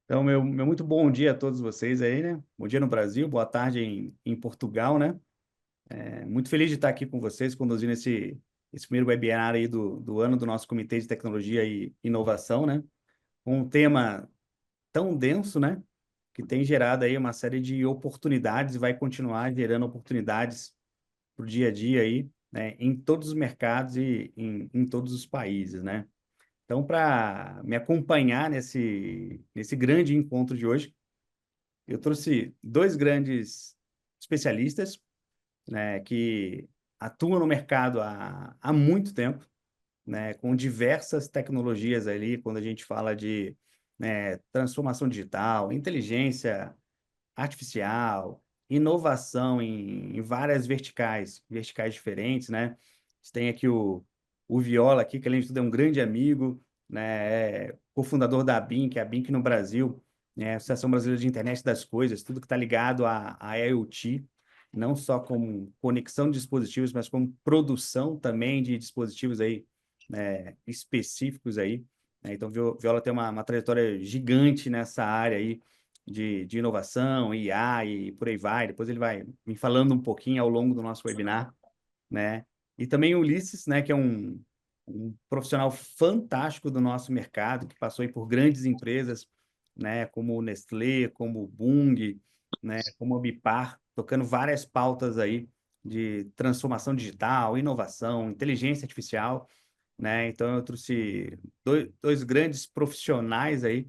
Então, meu muito bom dia a todos vocês aí, né? Bom dia no Brasil, boa tarde em Portugal, né? Muito feliz de estar aqui com vocês, conduzindo esse primeiro webinar aí do ano do nosso Comitê de Tecnologia e Inovação, né? Com um tema tão denso, né? Que tem gerado aí uma série de oportunidades e vai continuar gerando oportunidades para o dia a dia aí, né? Em todos os mercados e em todos os países, né? Então, para me acompanhar nesse grande encontro de hoje, eu trouxe dois grandes especialistas, né, que atuam no mercado há muito tempo, né, com diversas tecnologias ali, quando a gente fala de, né, transformação digital, inteligência artificial, inovação em várias verticais diferentes, né? A gente tem aqui o Viola aqui, que além de tudo é um grande amigo, né? É cofundador da ABIN, que é a BINC no Brasil, né? Associação Brasileira de Internet das Coisas, tudo que está ligado à IoT, não só com conexão de dispositivos, mas com produção também de dispositivos aí, né, específicos aí, né? Então, Viola tem uma trajetória gigante nessa área aí, de inovação, IA e por aí vai. Depois ele vai me falando um pouquinho ao longo do nosso webinar, né? E também o Ulisses, né, que é um profissional fantástico do nosso mercado, que passou aí por grandes empresas, né, como o Nestlé, como o Bung, né, como a Bipar, tocando várias pautas aí de transformação digital, inovação, inteligência artificial, né? Então eu trouxe dois grandes profissionais aí,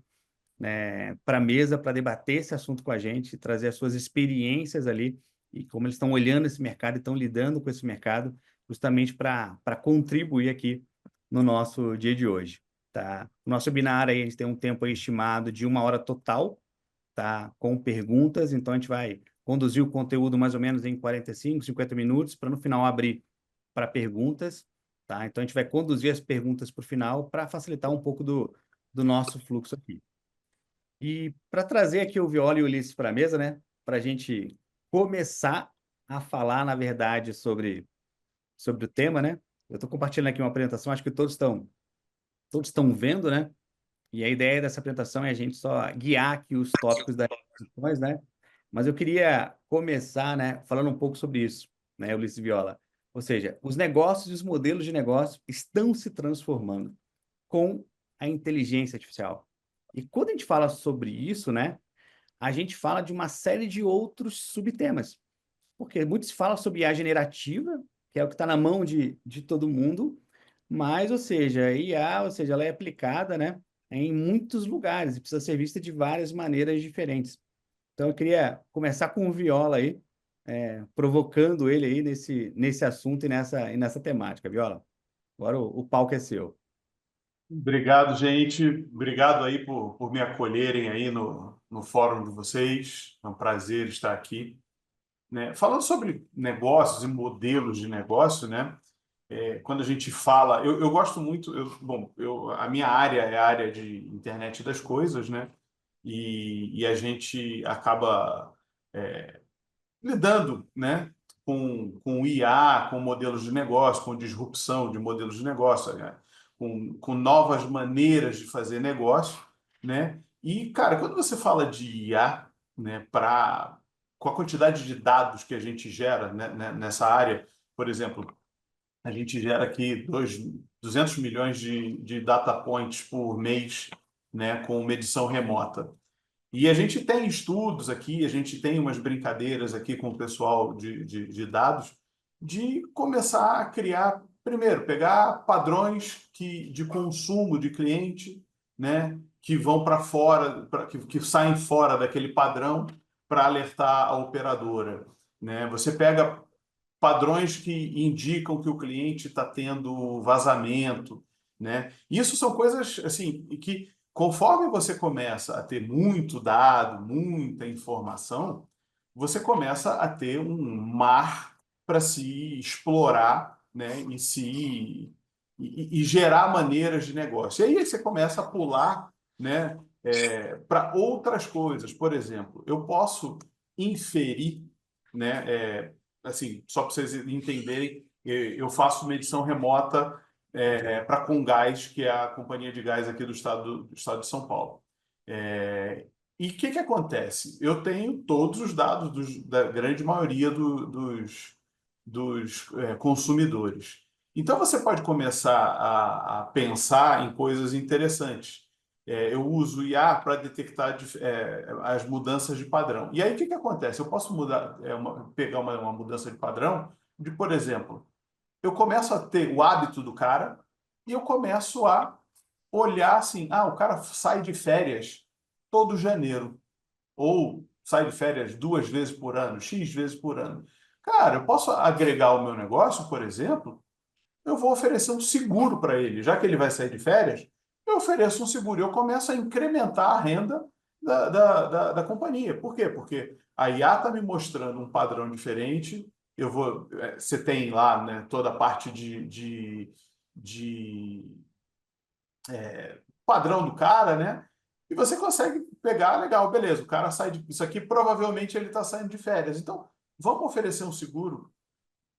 né, para a mesa para debater esse assunto com a gente, trazer as suas experiências ali e como eles estão olhando esse mercado e estão lidando com esse mercado, justamente para contribuir aqui no nosso dia de hoje, tá? O nosso webinar aí, a gente tem um tempo aí estimado de 1 hora total, tá? Com perguntas, então a gente vai conduzir o conteúdo mais ou menos em 45, 50 minutos, para no final abrir para perguntas, tá? Então a gente vai conduzir as perguntas para o final para facilitar um pouco do nosso fluxo aqui. E para trazer aqui o Viola e o Ulisses para a mesa, né? Para a gente começar a falar, na verdade, sobre o tema, né? Eu estou compartilhando aqui uma apresentação, acho que todos estão vendo, né? E a ideia dessa apresentação é a gente só guiar aqui os tópicos das discussões, né? Mas eu queria começar, né, falando um pouco sobre isso, né, Ulisses e Viola? Ou seja, os negócios e os modelos de negócio estão se transformando com a inteligência artificial. E quando a gente fala sobre isso, né, a gente fala de uma série de outros subtemas. Porque muito se fala sobre IA generativa, que é o que está na mão de todo mundo, mas, ou seja, a IA, ou seja, ela é aplicada, né, em muitos lugares e precisa ser vista de várias maneiras diferentes. Então, eu queria começar com o Viola aí, provocando ele aí nesse assunto e nessa temática. Viola, agora o palco é seu. Obrigado, gente. Obrigado aí por me acolherem aí no fórum de vocês. É um prazer estar aqui, né? Falando sobre negócios e modelos de negócio, né? Quando a gente fala, eu gosto muito, a minha área é a área de internet das coisas, né? E a gente acaba lidando, né? Com IA, com modelos de negócio, com disrupção de modelos de negócio, né? Com novas maneiras de fazer negócio, né? E, cara, quando você fala de IA, né, com a quantidade de dados que a gente gera, né, nessa área, por exemplo, a gente gera aqui 200 milhões de data points por mês, né, com medição remota. E a gente tem estudos aqui, a gente tem umas brincadeiras aqui com o pessoal de dados, de começar a criar, primeiro, pegar padrões de consumo de cliente, né, que vão para fora, que saem fora daquele padrão para alertar a operadora. Né? Você pega padrões que indicam que o cliente está tendo vazamento, né? Isso são coisas assim que conforme você começa a ter muito dado, muita informação, você começa a ter um mar para se explorar, né? E gerar maneiras de negócio. E aí você começa a pular, né? Para outras coisas. Por exemplo, eu posso inferir, né? Assim, só para vocês entenderem, eu faço medição remota para Comgás, que é a companhia de gás aqui do estado de São Paulo. E o que acontece? Eu tenho todos os dados da grande maioria dos consumidores. Então, você pode começar a pensar em coisas interessantes. Eu uso o IA para detectar as mudanças de padrão. E aí, o que acontece? Eu posso mudar, pegar uma mudança de padrão de, por exemplo, eu começo a ter o hábito do cara e eu começo a olhar assim, o cara sai de férias todo janeiro, ou sai de férias 2 vezes por ano, X vezes por ano. Cara, eu posso agregar o meu negócio, por exemplo, eu vou oferecer um seguro para ele. Já que ele vai sair de férias, eu ofereço um seguro. Eu começo a incrementar a renda da companhia. Por quê? Porque a IA está me mostrando um padrão diferente. Você tem lá, né, toda a parte de padrão do cara, né? E você consegue pegar, legal, beleza, o cara sai de. Isso aqui provavelmente ele está saindo de férias. Então, vamos oferecer um seguro.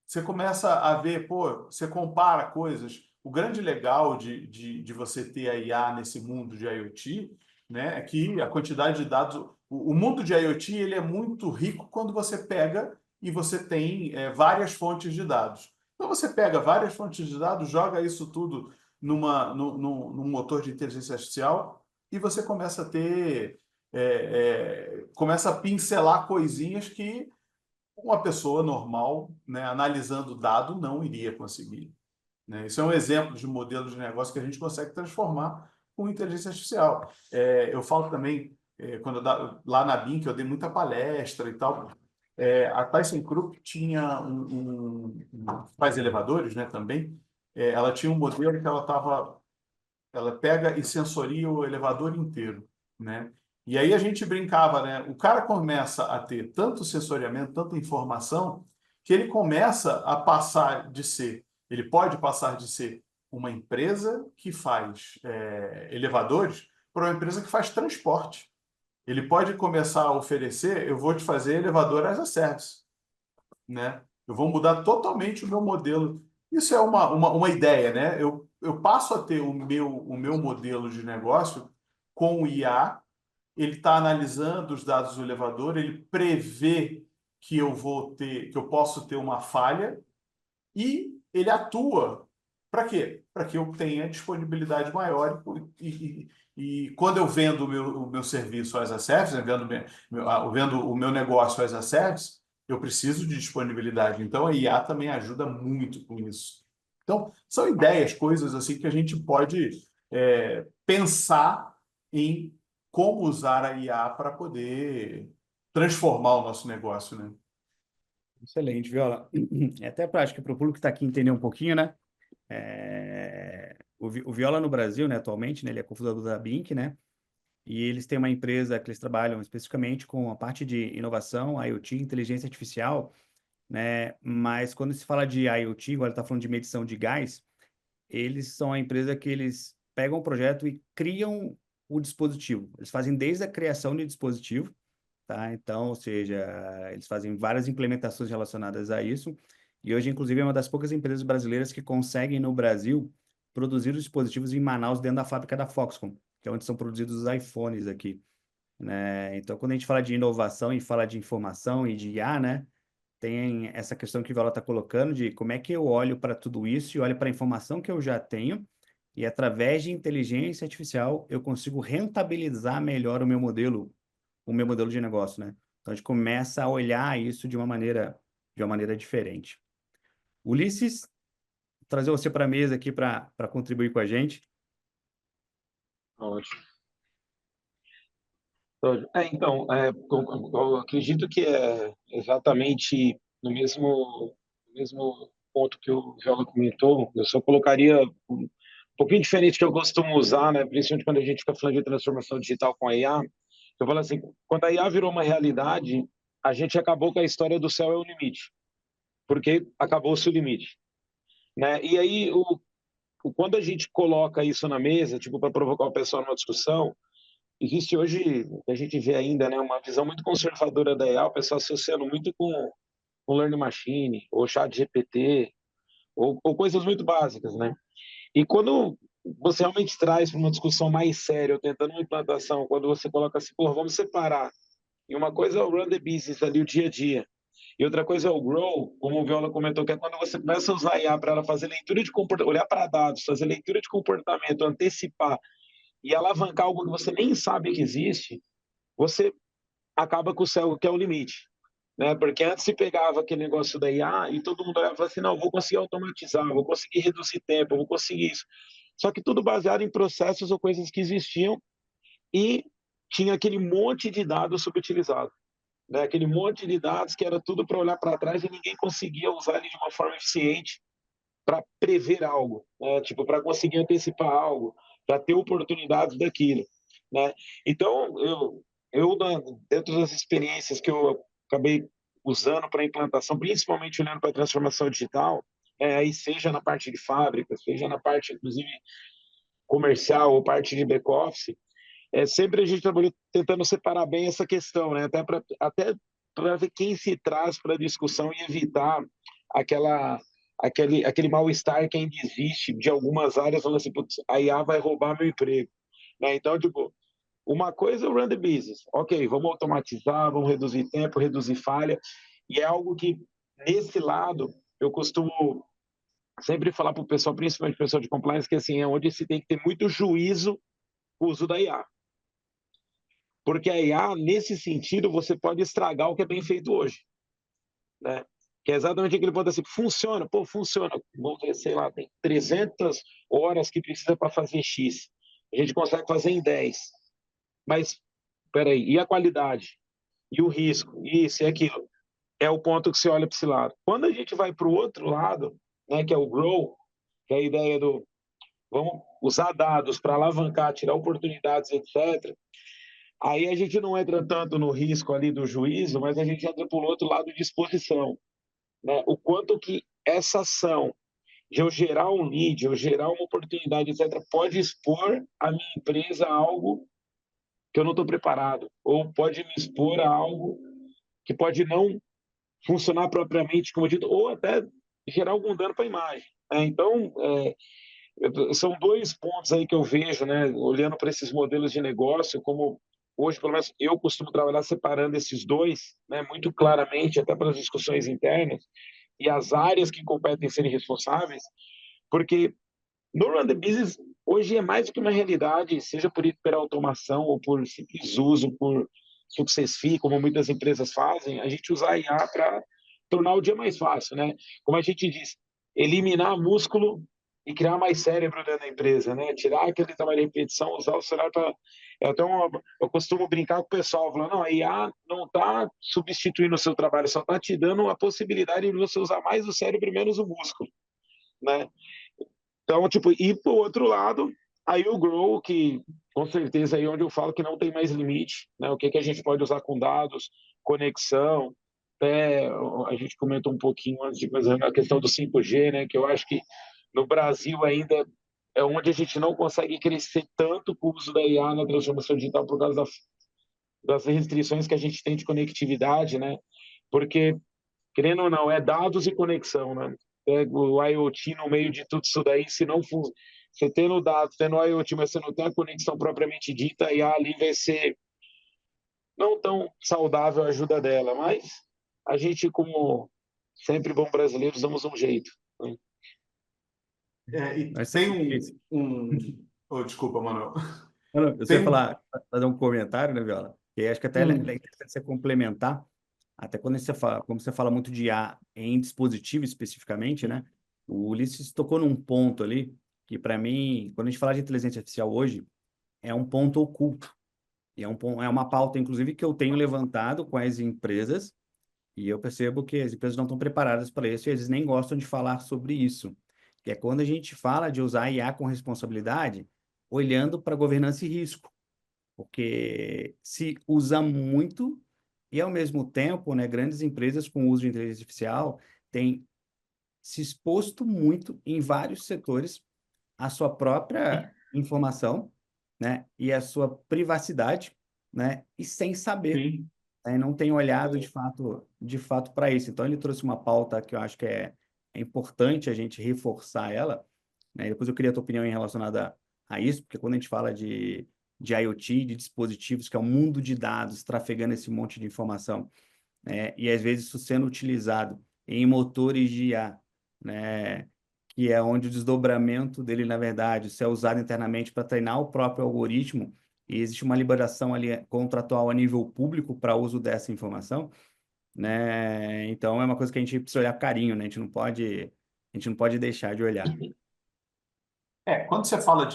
Você começa a ver, pô, você compara coisas. O grande legal de você ter a IA nesse mundo de IoT, né, é que a quantidade de dados. O mundo de IoT ele é muito rico quando você pega e você tem várias fontes de dados. Então você pega várias fontes de dados, joga isso tudo num motor de inteligência artificial e você começa a ter. Começa a pincelar coisinhas que uma pessoa normal, né, analisando o dado, não iria conseguir. Né? Isso é um exemplo de modelo de negócio que a gente consegue transformar com inteligência artificial. Eu falo também, lá na BIM, que eu dei muita palestra e tal, a ThyssenKrupp tinha faz elevadores, né, também. Ela tinha um modelo que ela pega e sensoria o elevador inteiro, né? E aí a gente brincava, né? O cara começa a ter tanto sensoriamento, tanta informação, que ele começa a passar de ser, ele pode passar de ser uma empresa que faz elevadores para uma empresa que faz transporte. Ele pode começar a oferecer, eu vou te fazer elevador as a service, né? Eu vou mudar totalmente o meu modelo. Isso é uma ideia, né? Eu passo a ter o meu modelo de negócio com o IA, ele está analisando os dados do elevador, ele prevê que eu posso ter uma falha e ele atua. Para quê? Para que eu tenha disponibilidade maior e quando eu vendo o meu serviço as a service, né, vendo o meu negócio as a service, eu preciso de disponibilidade. Então, a IA também ajuda muito com isso. Então, são ideias, coisas assim que a gente pode pensar em como usar a IA para poder transformar o nosso negócio, né? Excelente, Viola. É até prática para o público que está aqui entender um pouquinho, né? O Viola no Brasil, né, atualmente, né, ele é cofundador da Blink, né? E eles têm uma empresa que eles trabalham especificamente com a parte de inovação, IoT, inteligência artificial, né? Mas quando se fala de IoT, agora está falando de medição de gás, eles são a empresa que eles pegam o projeto e criam o dispositivo. Eles fazem desde a criação de dispositivo, tá? Então, ou seja, eles fazem várias implementações relacionadas a isso. E hoje, inclusive, é uma das poucas empresas brasileiras que conseguem no Brasil produzir os dispositivos em Manaus, dentro da fábrica da Foxconn, que é onde são produzidos os iPhones aqui, né? Então, quando a gente fala de inovação e fala de informação e de IA, né? Tem essa questão que o Viola está colocando de como é que eu olho para tudo isso e olho para a informação que eu já tenho e através de inteligência artificial eu consigo rentabilizar melhor o meu modelo de negócio, né? Então a gente começa a olhar isso de uma maneira diferente. Ulisses, trazer você para a mesa aqui para contribuir com a gente. Ótimo. Então, eu acredito que é exatamente no mesmo ponto que o Viola comentou. Eu só colocaria um pouquinho diferente que eu costumo usar, né? Principalmente quando a gente fica falando de transformação digital com a IA. Eu falo assim, quando a IA virou uma realidade, a gente acabou com a história do céu é o limite, porque acabou-se o limite, né? E aí, quando a gente coloca isso na mesa, tipo, para provocar o pessoal numa discussão, existe hoje, a gente vê ainda, né, uma visão muito conservadora da IA, o pessoal associando muito com Learning Machine, ou Chat GPT, ou coisas muito básicas, né? E quando você realmente traz para uma discussão mais séria, tentando uma implantação, quando você coloca assim, pô, vamos separar. E uma coisa é o run the business ali, o dia a dia. E outra coisa é o grow, como o Viola comentou, que é quando você começa a usar a IA para ela fazer leitura de comportamento, olhar para dados, fazer leitura de comportamento, antecipar e alavancar algo que você nem sabe que existe, você acaba com o céu, que é o limite. Né? Porque antes se pegava aquele negócio da IA e todo mundo olhava e falava assim, não, vou conseguir automatizar, vou conseguir reduzir tempo, vou conseguir isso. Só que tudo baseado em processos ou coisas que existiam e tinha aquele monte de dados subutilizados. Né? Aquele monte de dados que era tudo para olhar para trás e ninguém conseguia usar ele de uma forma eficiente para prever algo, né? Tipo, para conseguir antecipar algo, para ter oportunidades daquilo. Né? Então, eu, dentro das experiências que eu acabei usando para implantação, principalmente olhando para a transformação digital, aí seja na parte de fábrica, seja na parte, inclusive, comercial ou parte de back-office, sempre a gente trabalhou tentando separar bem essa questão, né? Até para ver quem se traz para a discussão e evitar aquele mal-estar que ainda existe de algumas áreas, falando assim, putz, a IA vai roubar meu emprego. Né? Então, tipo, uma coisa é o run the business. Ok, vamos automatizar, vamos reduzir tempo, reduzir falha. E é algo que, nesse lado, eu costumo sempre falar para o pessoal, principalmente o pessoal de compliance, que assim, é onde se tem que ter muito juízo o uso da IA. Porque a IA, nesse sentido, você pode estragar o que é bem feito hoje. Né? Que é exatamente aquele ponto assim, funciona, pô, funciona. Vamos ver, sei lá, tem 300 horas que precisa para fazer X. A gente consegue fazer em 10. Mas, peraí, e a qualidade? E o risco? Isso e aquilo? É o ponto que você olha para esse lado. Quando a gente vai para o outro lado, né, que é o grow, que é a ideia do vamos usar dados para alavancar, tirar oportunidades, etc. Aí a gente não entra tanto no risco ali do juízo, mas a gente entra por outro lado de exposição. Né? O quanto que essa ação de eu gerar um lead, eu gerar uma oportunidade, etc., pode expor a minha empresa a algo que eu não estou preparado, ou pode me expor a algo que pode não funcionar propriamente como dito, ou até gerar algum dano para a imagem. Né? Então, são dois pontos aí que eu vejo, né, olhando para esses modelos de negócio, como hoje, pelo menos, eu costumo trabalhar separando esses dois, né, muito claramente, até para as discussões internas, e as áreas que competem serem responsáveis, porque no Run the Business, hoje é mais do que uma realidade, seja por hiperautomação ou por simples uso, por success fee, como muitas empresas fazem, a gente usar a IA para tornar o dia mais fácil, né? Como a gente diz, eliminar músculo e criar mais cérebro dentro da empresa, né? Tirar aquele trabalho de repetição, usar o celular para... Eu costumo brincar com o pessoal, falando, não, a IA não está substituindo o seu trabalho, só está te dando a possibilidade de você usar mais o cérebro e menos o músculo, né? Então, tipo, e pro outro lado, aí o Grow, que com certeza aí é onde eu falo que não tem mais limite, né? O que que a gente pode usar com dados, conexão, até a gente comentou um pouquinho antes de fazer a questão do 5G, né? Que eu acho que no Brasil ainda é onde a gente não consegue crescer tanto com o uso da IA na transformação digital por causa das restrições que a gente tem de conectividade, né? Porque querendo ou não, é dados e conexão, né? Pega o IoT no meio de tudo isso daí, se não for, você tendo dados, tendo IoT, mas você não tem a conexão propriamente dita, e ali vai ser não tão saudável a ajuda dela, mas a gente, como sempre bom brasileiros, damos um jeito. Né? E Mas tem sabe, Oh, desculpa, Manuel. não, você ia Tem um... falar, fazer um comentário, né, Viola? Que acho que até é Hum, interessante você complementar, até quando você fala, como você fala muito de IA em dispositivo especificamente, né? O Ulisses tocou num ponto ali que, para mim, quando a gente fala de inteligência artificial hoje, é um ponto oculto. E é uma pauta, inclusive, que eu tenho levantado com as empresas, e eu percebo que as empresas não estão preparadas para isso, e eles nem gostam de falar sobre isso. Que é quando a gente fala de usar IA com responsabilidade, olhando para governança e risco. Porque se usa muito e, ao mesmo tempo, né, grandes empresas com uso de inteligência artificial têm se exposto muito em vários setores à sua própria informação, né, e à sua privacidade, né, e sem saber, sim. né, não tem olhado de fato para isso. Então ele trouxe uma pauta que eu acho que é importante a gente reforçar ela, né? E depois eu queria a tua opinião em relacionada a isso, porque quando a gente fala de IoT, de dispositivos, que é um mundo de dados trafegando esse monte de informação, né? E às vezes isso sendo utilizado em motores de IA, né? Que é onde o desdobramento dele, na verdade, se é usado internamente para treinar o próprio algoritmo, e existe uma liberação ali contratual a nível público para uso dessa informação, né? Então é uma coisa que a gente precisa olhar com carinho, né? A gente não pode deixar de olhar. Quando você fala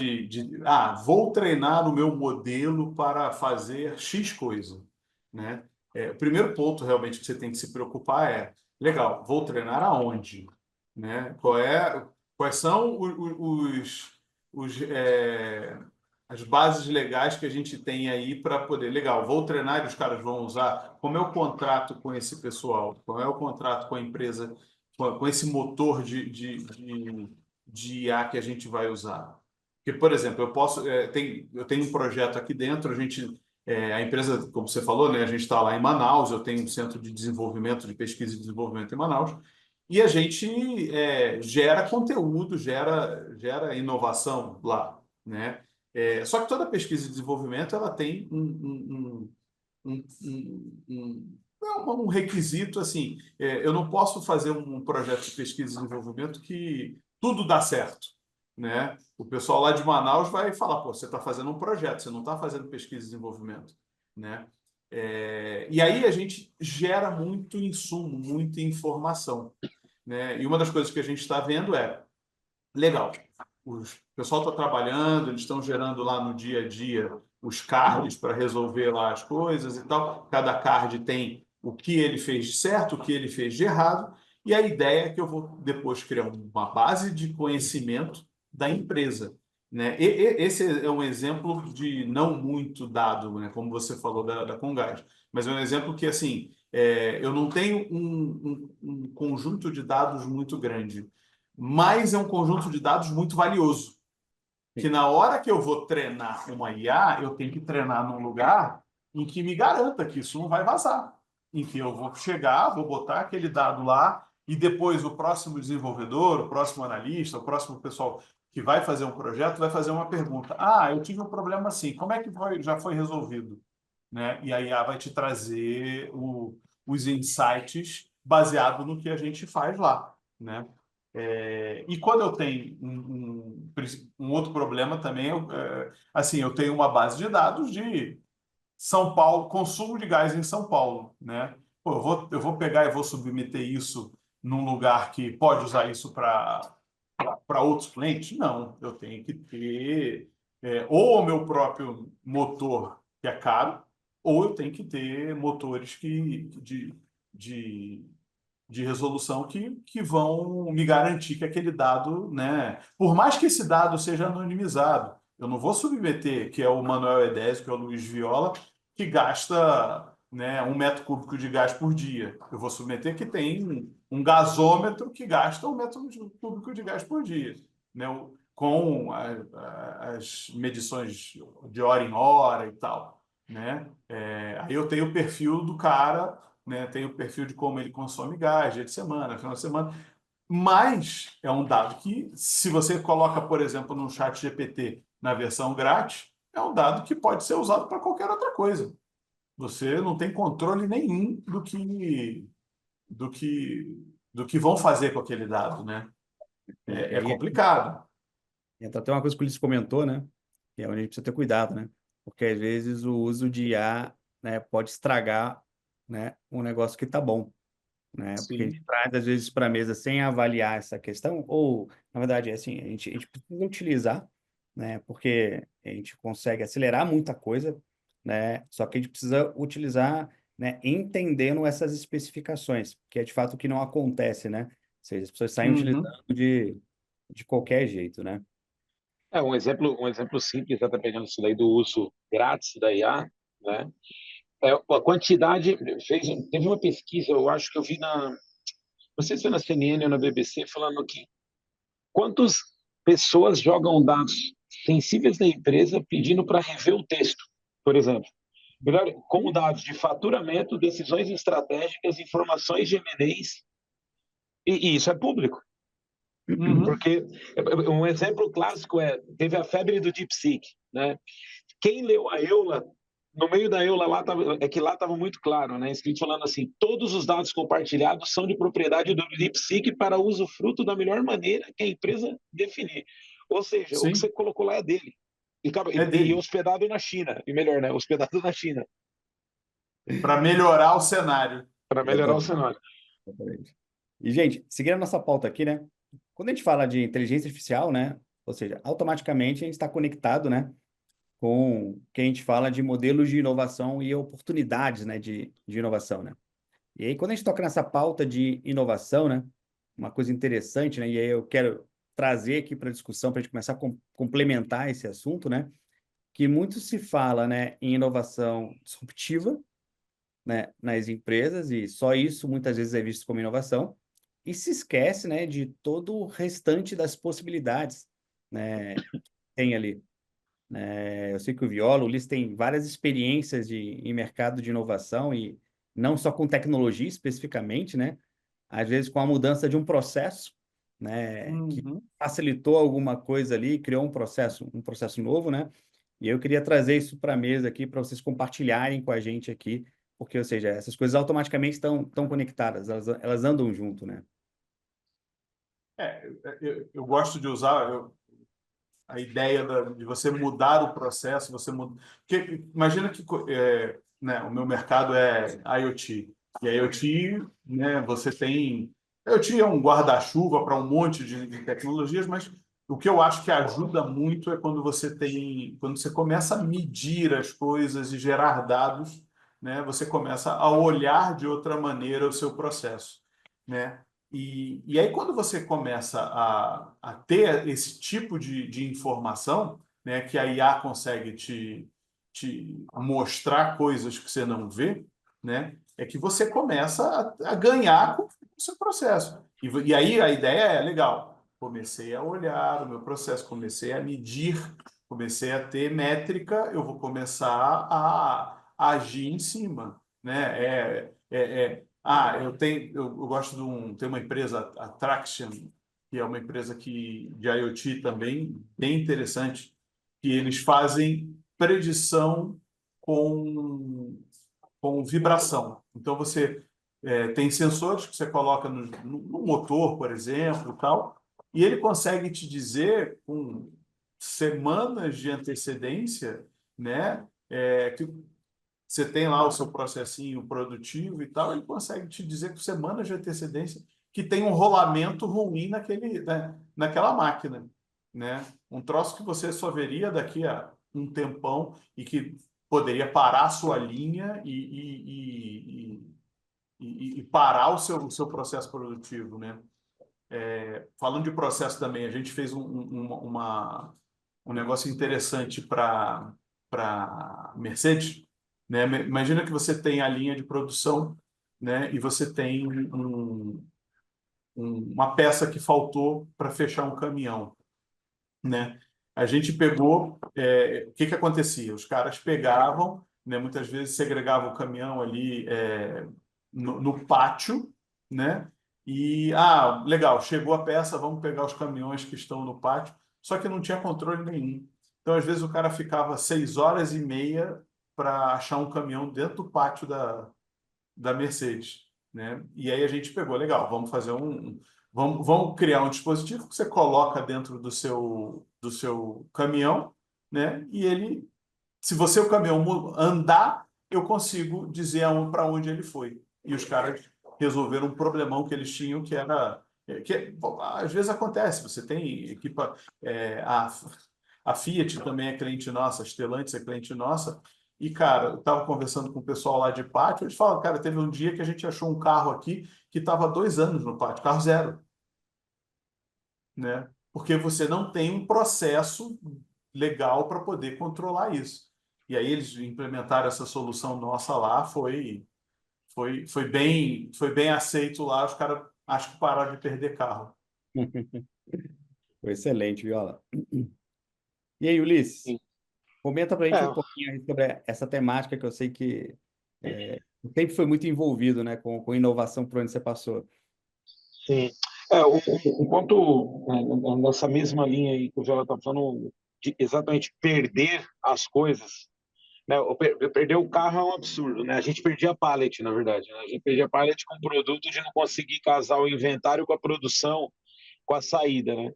vou treinar o meu modelo para fazer X coisa, né? O primeiro ponto realmente que você tem que se preocupar legal, vou treinar aonde, né? Quais são os, as bases legais que a gente tem aí para poder, legal, vou treinar e os caras vão usar, como é o contrato com esse pessoal, qual é o contrato com a empresa, com esse motor de IA que a gente vai usar. Porque, por exemplo, eu tenho um projeto aqui dentro, a empresa, como você falou, né, a gente está lá em Manaus, eu tenho um centro de desenvolvimento, de pesquisa e desenvolvimento em Manaus, e a gente gera conteúdo, gera inovação lá, né? Só que toda pesquisa e desenvolvimento ela tem um, um, um, um requisito assim. Eu não posso fazer um projeto de pesquisa e desenvolvimento que tudo dá certo, né? O pessoal lá de Manaus vai falar, pô, você está fazendo um projeto, você não está fazendo pesquisa e desenvolvimento, né? E aí a gente gera muito insumo, muita informação, né? E uma das coisas que a gente está vendo legal, o pessoal está trabalhando, eles estão gerando lá no dia a dia os cards para resolver lá as coisas e tal. Cada card tem o que ele fez de certo, o que ele fez de errado, e a ideia é que eu vou depois criar uma base de conhecimento da empresa, né? Esse é um exemplo de não muito dado, né? Como você falou da Comgás, mas é um exemplo que assim eu não tenho um conjunto de dados muito grande, mas é um conjunto de dados muito valioso, que Sim. na hora que eu vou treinar uma IA, eu tenho que treinar num lugar em que me garanta que isso não vai vazar, em que eu vou chegar, vou botar aquele dado lá e depois o próximo desenvolvedor, o próximo analista, o próximo pessoal que vai fazer um projeto vai fazer uma pergunta. Ah, eu tive um problema assim, como é que já foi resolvido? Né? E a IA vai te trazer os insights baseado no que a gente faz lá, né? E quando eu tenho um outro problema também, assim, eu tenho uma base de dados de São Paulo, consumo de gás em São Paulo, né? Pô, eu vou pegar e vou submeter isso num lugar que pode usar isso para outros clientes? Não, eu tenho que ter ou o meu próprio motor, que é caro, ou eu tenho que ter motores de, de resolução que vão me garantir que aquele dado, né? Por mais que esse dado seja anonimizado, eu não vou submeter, que é o Manuel Edésio, que é o Luiz Viola, que gasta, né, 1 metro cúbico de gás por dia. Eu vou submeter que tem um gasômetro que gasta 1 metro cúbico de gás por dia, né? Com as medições de hora em hora e tal, né? Aí eu tenho o perfil do cara, né? Tem o perfil de como ele consome gás, dia de semana, final de semana. Mas é um dado que, se você coloca, por exemplo, no chat GPT na versão grátis, é um dado que pode ser usado para qualquer outra coisa. Você não tem controle nenhum do que, do que vão fazer com aquele dado, né? E É aí complicado. entra até uma coisa que o Ulisses comentou, né? Que é onde a gente precisa ter cuidado, né? Porque às vezes o uso de IA, né, pode estragar, né, um negócio que tá bom, né? Porque a gente Sim. traz às vezes para a mesa sem avaliar essa questão, ou na verdade é assim, a gente precisa utilizar, né? Porque a gente consegue acelerar muita coisa, né? Só que a gente precisa utilizar, né, entendendo essas especificações, que é de fato o que não acontece, né? Ou seja, as pessoas saem Uhum. utilizando de qualquer jeito, né? Um exemplo simples, até pegando isso daí do uso grátis da IA, né? A quantidade, teve uma pesquisa, eu acho que eu vi não sei se foi na CNN ou na BBC, falando que quantas pessoas jogam dados sensíveis da empresa pedindo para rever o texto, por exemplo. Melhor, como dados de faturamento, decisões estratégicas, informações de M&As, e isso é público. Uhum. Porque um exemplo clássico teve a febre do DeepSeek, né? Quem leu a EULA, no meio da EULA lá estava muito claro, né? Escrito falando assim: todos os dados compartilhados são de propriedade do DeepSeek para uso fruto da melhor maneira que a empresa definir. Ou seja, o que você Sim, colocou lá é dele. é E dele. hospedado na China. E melhor, né? Hospedado na China, Para melhorar o cenário. para melhorar o cenário. Exatamente. E, gente, seguindo a nossa pauta aqui, né? Quando a gente fala de inteligência artificial, né? Ou seja, automaticamente a gente está conectado, né? Com o que a gente fala de modelos de inovação e oportunidades, né? De inovação, né? E aí, quando a gente toca nessa pauta de inovação, né? Uma coisa interessante, né? E aí eu quero trazer aqui para a discussão, para a gente começar a complementar esse assunto, né? Que muito se fala, né? Em inovação disruptiva, né, nas empresas, e só isso muitas vezes é visto como inovação, e se esquece, né, de todo o restante das possibilidades, né, que tem ali. Eu sei que o Viola, o Ulisses tem várias experiências em mercado de inovação, e não só com tecnologia especificamente, né, às vezes com a mudança de um processo, né, que Uhum. facilitou alguma coisa ali, criou um processo novo, né, e eu queria trazer isso para a mesa aqui, para vocês compartilharem com a gente aqui, porque, ou seja, essas coisas automaticamente estão conectadas, elas andam junto, né? Eu gosto de usar a ideia de você mudar o processo, você muda. Porque imagina que né, o meu mercado é IoT. E a IoT, né, você tem. IoT é um guarda-chuva para um monte de tecnologias, mas o que eu acho que ajuda muito é quando você começa a medir as coisas e gerar dados, né, você começa a olhar de outra maneira o seu processo, né? E aí, quando você começa a ter esse tipo de informação, né, que a IA consegue te mostrar coisas que você não vê, né, é que você começa a ganhar com o seu processo. E aí a ideia é, legal, comecei a olhar o meu processo, comecei a medir, comecei a ter métrica, eu vou começar a agir em cima, né? Eu gosto tem uma empresa, a Traction, que é uma empresa de IoT também, bem interessante, que eles fazem predição com vibração. Então você tem sensores que você coloca no motor, por exemplo, e tal, e ele consegue te dizer com semanas de antecedência, né, que você tem lá o seu processinho produtivo e tal, ele consegue te dizer com semanas de antecedência que tem um rolamento ruim naquela máquina, né? Um troço que você só veria daqui a um tempão e que poderia parar a sua linha e parar o seu processo produtivo, né? Falando de processo também, a gente fez um negócio interessante para Mercedes, né? Imagina que você tem a linha de produção, né? E você tem uma peça que faltou para fechar um caminhão, né? A gente pegou, o que que acontecia? Os caras pegavam, né? Muitas vezes segregavam o caminhão ali no pátio, né? E, legal, chegou a peça, vamos pegar os caminhões que estão no pátio, só que não tinha controle nenhum. Então, às vezes, o cara ficava 6 horas e meia para achar um caminhão dentro do pátio da Mercedes, né? E aí a gente pegou, legal, vamos fazer vamos criar um dispositivo que você coloca dentro do seu caminhão, né? E ele, se você o caminhão andar, eu consigo dizer para onde ele foi. E os caras resolveram um problemão que eles tinham, que era bom, às vezes acontece, você tem equipa, a Fiat também é cliente nossa, a Stellantis é cliente nossa, e, cara, eu estava conversando com o pessoal lá de pátio, eles falam, cara, teve um dia que a gente achou um carro aqui que estava 2 anos no pátio, carro zero, né? Porque você não tem um processo legal para poder controlar isso. E aí eles implementaram essa solução nossa lá, foi bem aceito lá, os caras acho que pararam de perder carro. Foi excelente, Viola. E aí, Ulisses, Sim. comenta para a gente um É, pouquinho aí sobre essa temática que eu sei que sempre foi muito envolvido, né, com inovação por onde você passou. sim. Um ponto nessa mesma linha aí que o Viola está falando, de exatamente perder as coisas, né? Perder o carro é um absurdo, né? A gente perdia a pallet, na verdade, né? A gente perdia a pallet com o produto de não conseguir casar o inventário com a produção, com a saída, né?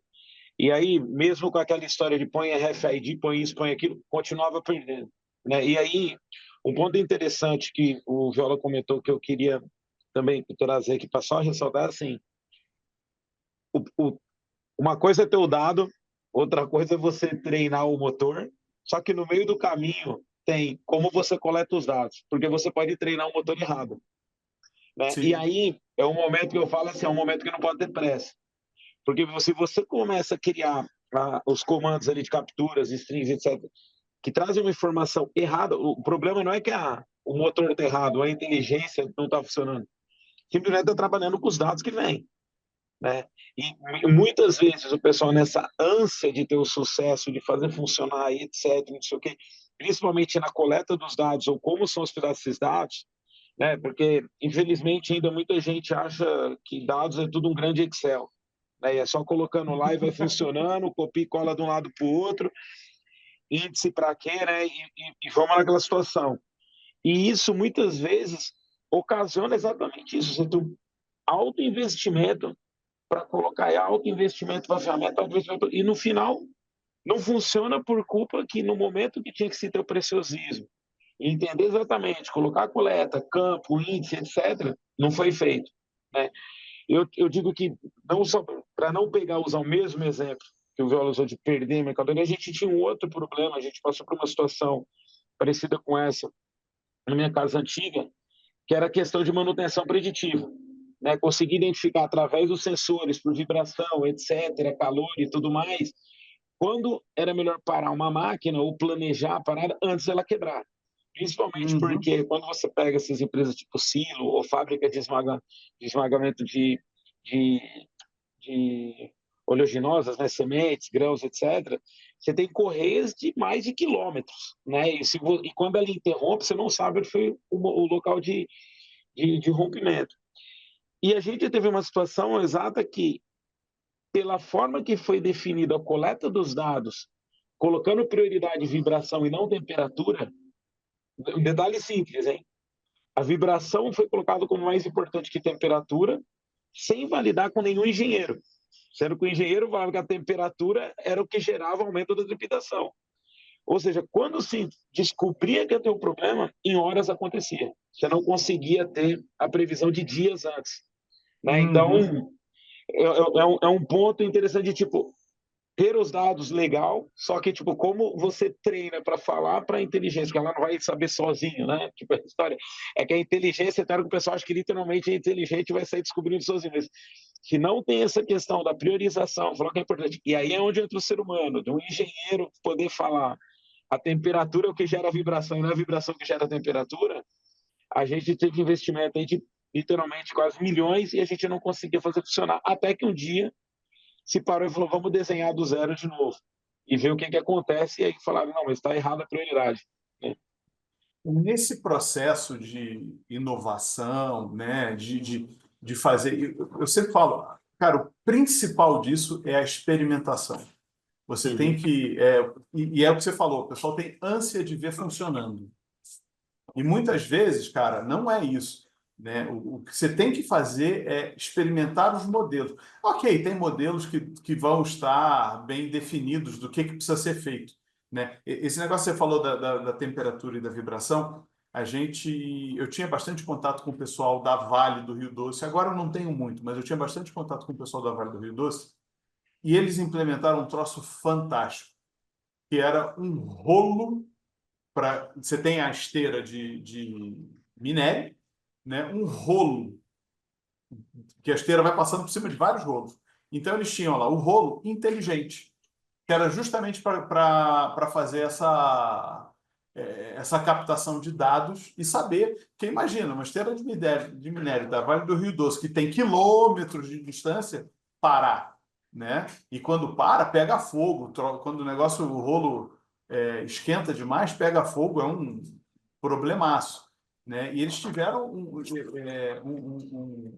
E aí, mesmo com aquela história de põe RFID, põe isso, põe aquilo, continuava perdendo, né? E aí, um ponto interessante que o Viola comentou que eu queria também trazer aqui para só ressaltar, assim, o, o, uma coisa é ter o dado, outra coisa é você treinar o motor, só que no meio do caminho tem como você coleta os dados, porque você pode treinar o motor errado, né? E Sim. aí é um momento que eu falo assim, é um momento que não pode ter pressa, porque se você começa a criar os comandos ali de capturas, strings, etc., que trazem uma informação errada, o problema não é que o motor está errado, a inteligência não está funcionando, simplesmente está trabalhando com os dados que vêm, né? E muitas vezes o pessoal nessa ânsia de ter o sucesso, de fazer funcionar, etc, não sei o quê, principalmente na coleta dos dados ou como são hospedados esses dados, né? Porque infelizmente ainda muita gente acha que dados é tudo um grande Excel, né? E é só colocando lá e vai funcionando, copia e cola de um lado para o outro, índice para quê, né? E vamos naquela situação. E isso muitas vezes ocasiona exatamente isso. Você tem um alto investimento para colocar alto investimento para ferramenta, alto investimento, e no final não funciona por culpa que no momento que tinha que se ter o preciosismo, e entender exatamente, colocar a coleta, campo, índice, etc., não foi feito, né? Eu digo que, não só para não pegar, usar o mesmo exemplo que o Viola usou de perder mercadoria, a gente tinha um outro problema, a gente passou por uma situação parecida com essa na minha casa antiga, que era a questão de manutenção preditiva, né? Conseguir identificar através dos sensores, por vibração, etc., calor e tudo mais, quando era melhor parar uma máquina ou planejar a parada antes dela quebrar. Principalmente Uhum. porque quando você pega essas empresas tipo Silo ou fábrica de esmagamento de, de oleaginosas, né, sementes, grãos, etc., você tem correias de mais de quilômetros, né? E quando ela interrompe, você não sabe onde foi o local de rompimento. E a gente teve uma situação exata que, pela forma que foi definida a coleta dos dados, colocando prioridade em vibração e não temperatura, um detalhe simples, hein? A vibração foi colocada como mais importante que temperatura, sem validar com nenhum engenheiro. Sendo que o engenheiro falava que a temperatura era o que gerava aumento da trepidação. Ou seja, quando se descobria que ia ter um problema, em horas acontecia. Você não conseguia ter a previsão de dias antes, né? Uhum. Então, é um ponto interessante de, tipo, ter os dados legal, só que, tipo, como você treina para falar para a inteligência, que ela não vai saber sozinho, né? Tipo, a história é que a inteligência, até que o pessoal acha que literalmente é inteligente e vai sair descobrindo sozinho, mas se não tem essa questão da priorização, falar que é importante, e aí é onde entra o ser humano, de um engenheiro poder falar a temperatura é o que gera a vibração, e não é a vibração que gera a temperatura, a gente teve investimento aí de literalmente quase milhões e a gente não conseguia fazer funcionar. Até que um dia se parou e falou, vamos desenhar do zero de novo e ver o que acontece. E aí falaram, não, mas está errada a prioridade, né? Nesse processo de inovação, né, de fazer, eu sempre falo, cara, o principal disso é a experimentação. Você tem Uhum. que, e é o que você falou, o pessoal tem ânsia de ver funcionando. E muitas vezes, cara, não é isso, né? O que você tem que fazer é experimentar os modelos. Ok, tem modelos que vão estar bem definidos do que precisa ser feito, né? Esse negócio que você falou da temperatura e da vibração, eu tinha bastante contato com o pessoal da Vale do Rio Doce. Agora eu não tenho muito, mas eu tinha bastante contato com o pessoal da Vale do Rio Doce. E eles implementaram um troço fantástico, que era um rolo você tem a esteira de minério, né? Um rolo, que a esteira vai passando por cima de vários rolos. Então eles tinham lá o rolo inteligente, que era justamente para fazer essa captação de dados e saber, que imagina, uma esteira de minério da Vale do Rio Doce, que tem quilômetros de distância, parar, né? E quando para, pega fogo. Quando o negócio, o rolo esquenta demais, pega fogo, é um problemaço, né? E eles tiveram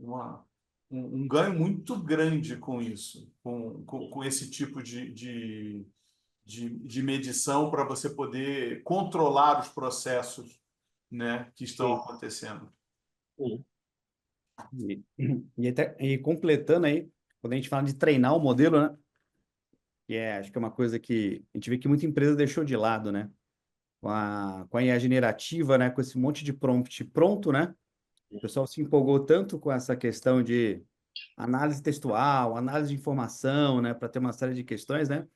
uma um ganho muito grande com isso, com esse tipo de medição para você poder controlar os processos, né, que estão Sim, acontecendo. sim. E, e completando aí, quando a gente fala de treinar o modelo, né? Acho que é uma coisa que a gente vê que muita empresa deixou de lado, né? Com a IA generativa, né? Com esse monte de prompt pronto, né? O pessoal se empolgou tanto com essa questão de análise textual, análise de informação, né? Para ter uma série de questões, né?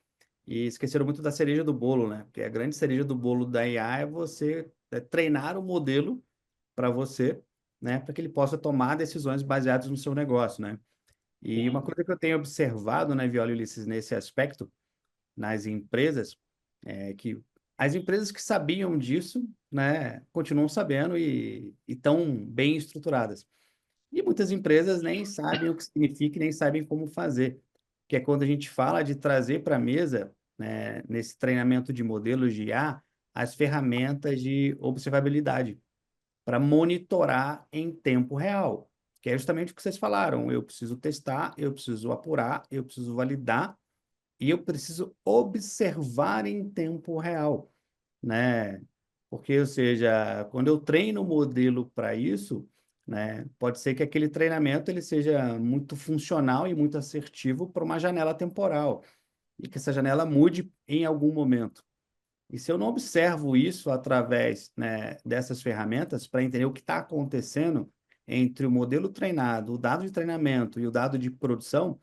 E esqueceram muito da cereja do bolo, né? Porque a grande cereja do bolo da IA é você treinar o modelo para você, né? Para que ele possa tomar decisões baseadas no seu negócio, né? E uma coisa que eu tenho observado, né, Viola e Ulisses, nesse aspecto, nas empresas, é que as empresas que sabiam disso, né, continuam sabendo e estão bem estruturadas. E muitas empresas nem sabem o que significa e nem sabem como fazer, que é quando a gente fala de trazer para a mesa, né, nesse treinamento de modelos de IA, as ferramentas de observabilidade para monitorar em tempo real, que é justamente o que vocês falaram. Eu preciso testar, eu preciso apurar, eu preciso validar e eu preciso observar em tempo real, né? Porque, ou seja, quando eu treino o modelo para isso, né, pode ser que aquele treinamento ele seja muito funcional e muito assertivo para uma janela temporal e que essa janela mude em algum momento. E se eu não observo isso através, né, dessas ferramentas para entender o que está acontecendo entre o modelo treinado, o dado de treinamento e o dado de produção,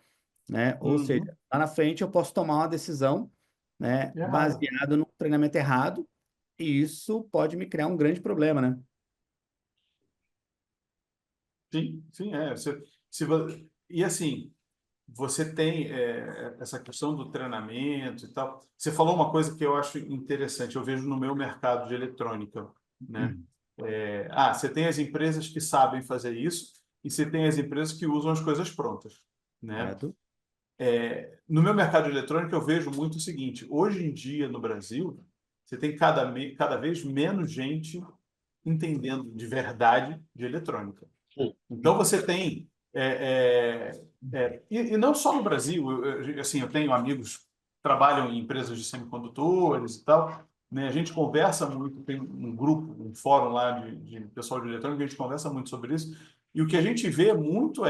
né? Ou seja, Uhum. lá na frente eu posso tomar uma decisão, né, Errado. baseada no treinamento errado, e isso pode me criar um grande problema, né? Sim, sim, é. E assim, você tem essa questão do treinamento e tal. Você falou uma coisa que eu acho interessante, eu vejo no meu mercado de eletrônica, né? Você tem as empresas que sabem fazer isso e você tem as empresas que usam as coisas prontas, né? Correto? No meu mercado de eletrônica, eu vejo muito o seguinte: hoje em dia, no Brasil, você tem cada vez menos gente entendendo de verdade de eletrônica. Sim. Então, você tem. E não só no Brasil, assim, eu tenho amigos que trabalham em empresas de semicondutores e tal. Né? A gente conversa muito, tem um grupo, um fórum lá de pessoal de eletrônica, a gente conversa muito sobre isso. E o que a gente vê muito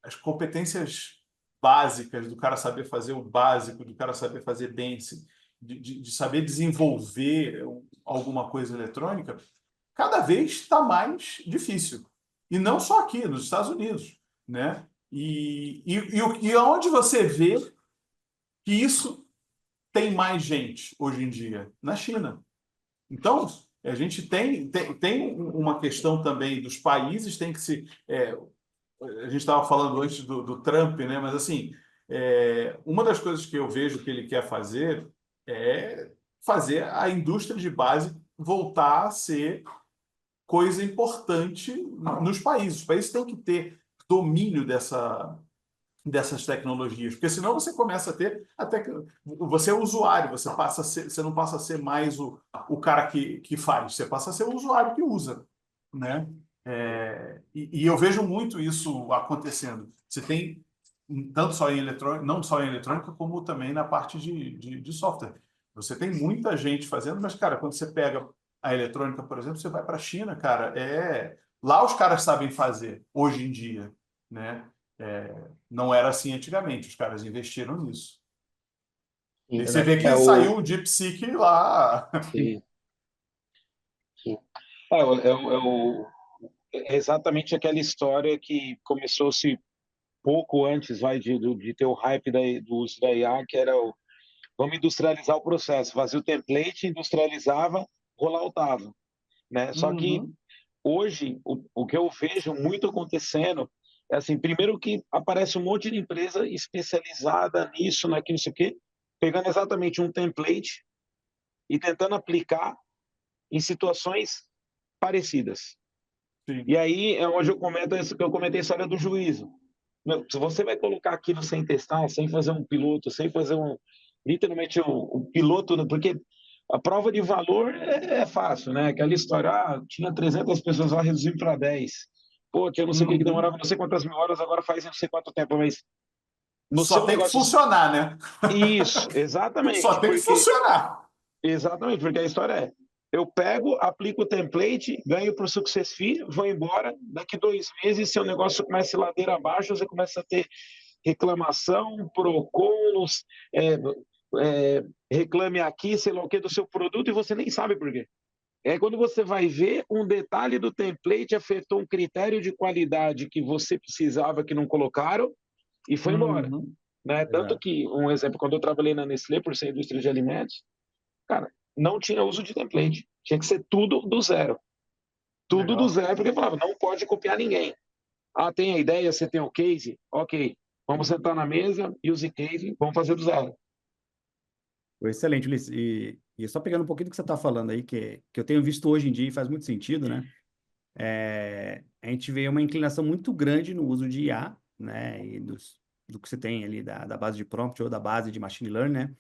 as competências básicas do cara saber fazer o básico, do cara saber fazer dance, de saber desenvolver alguma coisa eletrônica, cada vez está mais difícil. E não só aqui, nos Estados Unidos. Né? E onde você vê que isso tem mais gente hoje em dia? Na China. Então, a gente tem uma questão também dos países, tem que se. A gente estava falando antes do Trump, né? Mas assim, uma das coisas que eu vejo que ele quer fazer é fazer a indústria de base voltar a ser coisa importante nos países. Os países têm que ter domínio dessas tecnologias, porque senão você começa a ter até que você é o usuário, você não passa a ser mais o cara que faz, você passa a ser o usuário que usa, né? E eu vejo muito isso acontecendo. Você tem tanto só em eletrônica, não só em eletrônica, como também na parte de software. Você tem muita gente fazendo, mas, cara, quando você pega a eletrônica, por exemplo, você vai para a China, cara, lá os caras sabem fazer, hoje em dia, né? Não era assim antigamente, os caras investiram nisso. E Sim. você vê É que o. saiu o DeepSeek lá. Sim, sim. É exatamente aquela história que começou-se pouco antes de ter o hype do uso da IA, que era vamos industrializar o processo, fazia o template, industrializava, rolloutava, né? Só que Uhum. hoje o que eu vejo muito acontecendo é assim, primeiro que aparece um monte de empresa especializada nisso, naquilo, não sei o quê, pegando exatamente um template e tentando aplicar em situações parecidas. Sim. E aí é onde eu comento isso que eu comentei a história do juízo. Meu, se você vai colocar aquilo sem testar, sem fazer um piloto, sem fazer literalmente um piloto, né? Porque a prova de valor é fácil, né? Aquela história, tinha 300 pessoas lá, reduzindo para 10. Pô, tinha não sei o que Uhum. demorava não sei quantas mil horas, agora faz não sei quanto tempo, mas no Só seu tem que negócio... funcionar, né? Isso, Só exatamente, tem que porque funcionar. exatamente, porque a história é, eu pego, aplico o template, ganho para o Success Fee, vou embora, daqui 2 meses seu negócio começa a ladeira abaixo, você começa a ter reclamação, PROCONs, reclame aqui, sei lá o que, do seu produto, e você nem sabe por quê. É quando você vai ver um detalhe do template afetou um critério de qualidade que você precisava que não colocaram e foi embora. Uhum. Né? Tanto Exato. que, um exemplo, quando eu trabalhei na Nestlé, por ser indústria de alimentos, cara, não tinha uso de template. Tinha que ser tudo do zero. Tudo do Legal. zero, porque eu falava, não pode copiar ninguém. Ah, tem a ideia, você tem o case? Ok. Vamos sentar na mesa, use case, vamos fazer do zero. Foi excelente, Ulisses. E só pegando um pouquinho do que você está falando aí, que eu tenho visto hoje em dia e faz muito sentido, né? A gente vê uma inclinação muito grande no uso de IA, né? E do que você tem ali da base de prompt ou da base de machine learning, né?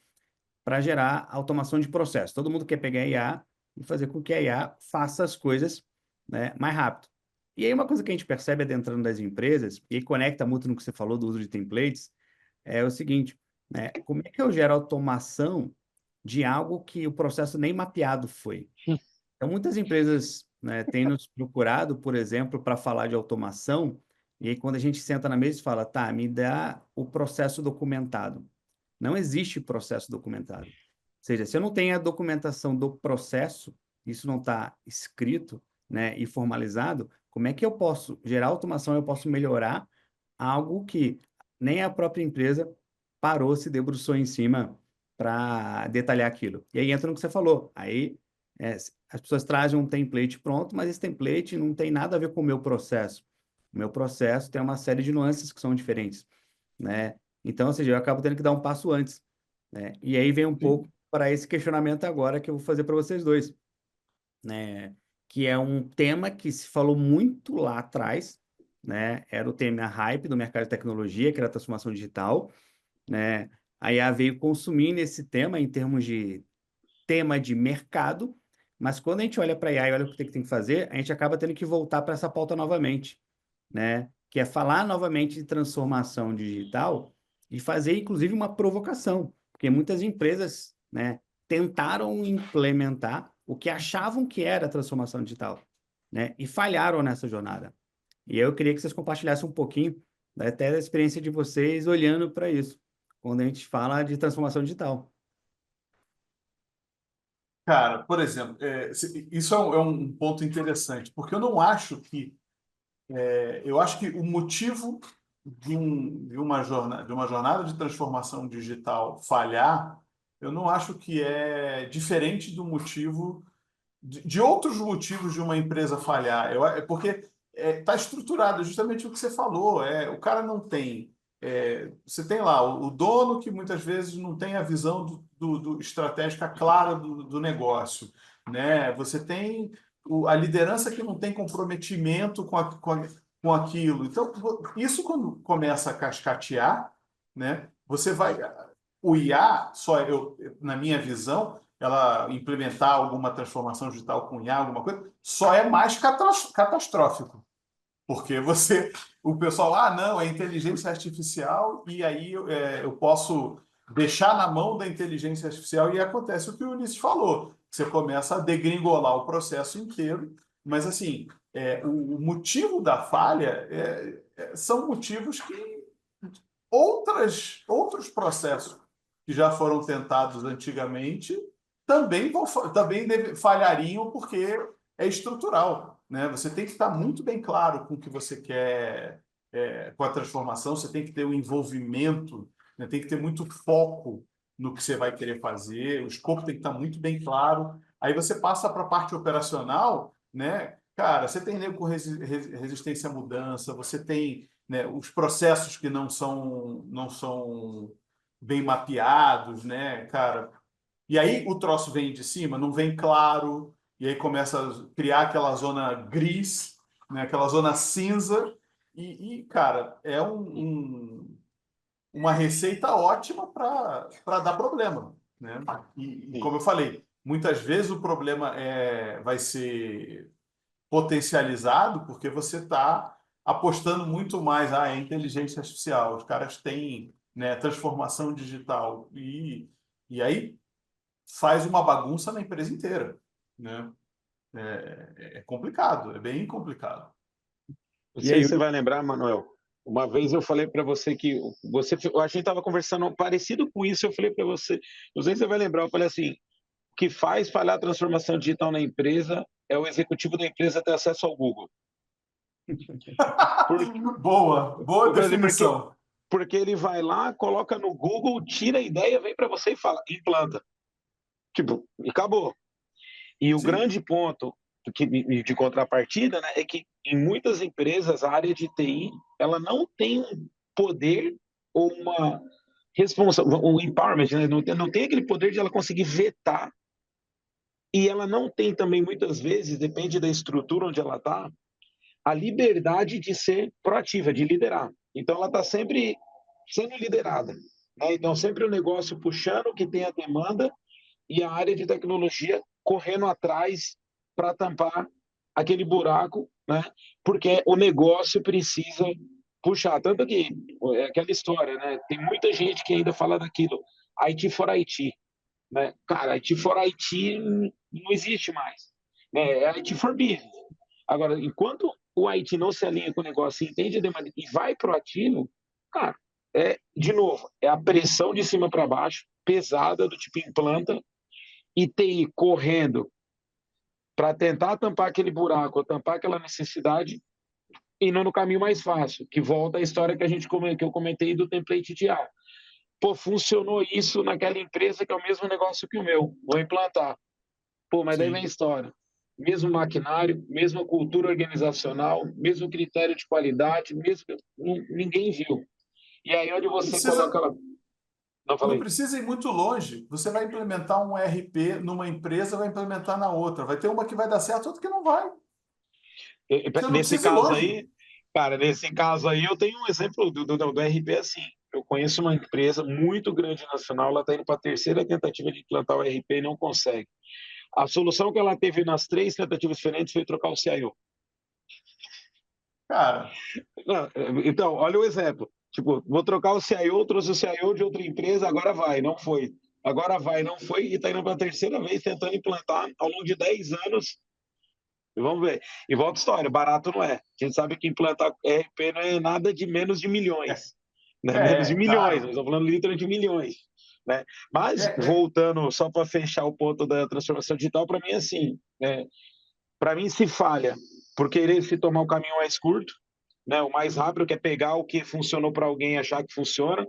Para gerar automação de processo. Todo mundo quer pegar a IA e fazer com que a IA faça as coisas, né, mais rápido. E aí uma coisa que a gente percebe adentrando das empresas, e aí conecta muito no que você falou do uso de templates, é o seguinte, né, como é que eu gero automação de algo que o processo nem mapeado foi? Então, muitas empresas, né, têm nos procurado, por exemplo, para falar de automação, e aí quando a gente senta na mesa e fala, tá, me dá o processo documentado. Não existe processo documentado. Ou seja, se eu não tenho a documentação do processo, isso não está escrito, né, e formalizado, como é que eu posso gerar automação, eu posso melhorar algo que nem a própria empresa parou, se debruçou em cima para detalhar aquilo. E aí entra no que você falou. Aí as pessoas trazem um template pronto, mas esse template não tem nada a ver com o meu processo. O meu processo tem uma série de nuances que são diferentes, né? Então, ou seja, eu acabo tendo que dar um passo antes, né? E aí vem um pouco para esse questionamento agora que eu vou fazer para vocês dois, né? Que é um tema que se falou muito lá atrás, né? Era o tema hype do mercado de tecnologia, que era a transformação digital, né? A IA veio consumindo esse tema em termos de tema de mercado, mas quando a gente olha para a IA e olha o que tem que fazer, a gente acaba tendo que voltar para essa pauta novamente, né? Que é falar novamente de transformação digital e fazer, inclusive, uma provocação, porque muitas empresas, né, tentaram implementar o que achavam que era transformação digital, né, e falharam nessa jornada. E eu queria que vocês compartilhassem um pouquinho, né, até da experiência de vocês olhando para isso, quando a gente fala de transformação digital. Cara, por exemplo, isso é um ponto interessante, porque eu não acho que eu acho que o motivo de uma jornada de transformação digital falhar, eu não acho que é diferente do motivo de outros motivos de uma empresa falhar. É porque está estruturado justamente o que você falou. O cara não tem. Você tem lá o dono que muitas vezes não tem a visão do estratégica clara do negócio, né? Você tem a liderança que não tem comprometimento com aquilo. Então, isso quando começa a cascatear, né? Você vai. O IA, na minha visão, ela implementar alguma transformação digital com IA, alguma coisa, só é mais catastrófico. Porque o pessoal, não, é inteligência artificial, e aí eu posso deixar na mão da inteligência artificial e acontece o que o Ulisses falou. Você começa a degringolar o processo inteiro, mas assim, o motivo da falha são motivos que outros processos que já foram tentados antigamente também falhariam porque é estrutural, né? Você tem que estar muito bem claro com o que você quer com a transformação, você tem que ter um envolvimento, né? Tem que ter muito foco no que você vai querer fazer, o escopo tem que estar muito bem claro. Aí você passa para a parte operacional, né? Cara, você tem nego com resistência à mudança, você tem, né, os processos que não são bem mapeados, né, cara? E aí o troço vem de cima, não vem claro, e aí começa a criar aquela zona gris, né, aquela zona cinza, cara, uma receita ótima para dar problema, né? E Sim. como eu falei, muitas vezes o problema vai ser potencializado porque você está apostando muito mais em inteligência artificial. Os caras têm, né, transformação digital e aí faz uma bagunça na empresa inteira, né? É complicado, é bem complicado. Não E sei aí, se você vai lembrar, Manuel. Uma vez eu falei para você que a gente estava conversando parecido com isso. Eu falei para você, não sei se você vai lembrar. Eu falei assim: o que faz falhar a transformação digital na empresa é o executivo da empresa ter acesso ao Google. Porque, Boa porque, definição. porque ele vai lá, coloca no Google, tira a ideia, vem para você e fala, implanta. Tipo, e acabou. E o Sim, grande ponto de contrapartida, né, é que em muitas empresas a área de TI ela não tem um poder ou uma um empowerment, né? Não tem aquele poder de ela conseguir vetar, e ela não tem também muitas vezes, depende da estrutura onde ela está, a liberdade de ser proativa, de liderar. Então ela está sempre sendo liderada, né? Então sempre o negócio puxando o que tem a demanda e a área de tecnologia correndo atrás para tampar aquele buraco, né? Porque o negócio precisa puxar. Tanto que é aquela história, né? Tem muita gente que ainda fala daquilo, IT for IT, né? Cara, IT for IT não existe mais, né? É IT for business. Agora, enquanto o IT não se alinha com o negócio, entende a demanda e vai proativo, cara, de novo, é a pressão de cima para baixo, pesada, do tipo implanta, e TI correndo para tentar tampar aquele buraco, ou tampar aquela necessidade, e não no caminho mais fácil, que volta a história que eu comentei do template de A. Pô, funcionou isso naquela empresa que é o mesmo negócio que o meu, vou implantar. Pô, mas daí vem a sim. história. Mesmo maquinário, mesma cultura organizacional, mesmo critério de qualidade, mesmo ninguém viu. E aí onde Não você coloca precisa, ela. Não não falei. precisa ir muito longe. Você vai implementar um ERP numa empresa, vai implementar na outra. Vai ter uma que vai dar certo, outra que não vai. Você não Nesse precisa ir caso longe. aí, cara, nesse caso aí, eu tenho um exemplo do RP assim. Eu conheço uma empresa muito grande nacional, ela está indo para a terceira tentativa de implantar o RP e não consegue. A solução que ela teve nas três tentativas diferentes foi trocar o CIO. Cara, Não, então, olha o exemplo. Tipo, vou trocar o CIO, trouxe o CIO de outra empresa, agora vai, não foi. Agora vai, não foi, e está indo para a terceira vez tentando implantar ao longo de 10 anos. E vamos ver. E volta a história, barato não é. A gente sabe que implantar ERP não é nada de menos de é, milhões. Né? Menos de milhões, nós caro. estamos falando literalmente de milhões. Né? É, Mas, é, voltando, só para fechar o ponto da transformação digital, para mim, assim, para mim se falha por querer se tomar o caminho mais curto, né? O mais rápido, que é pegar o que funcionou para alguém e achar que funciona.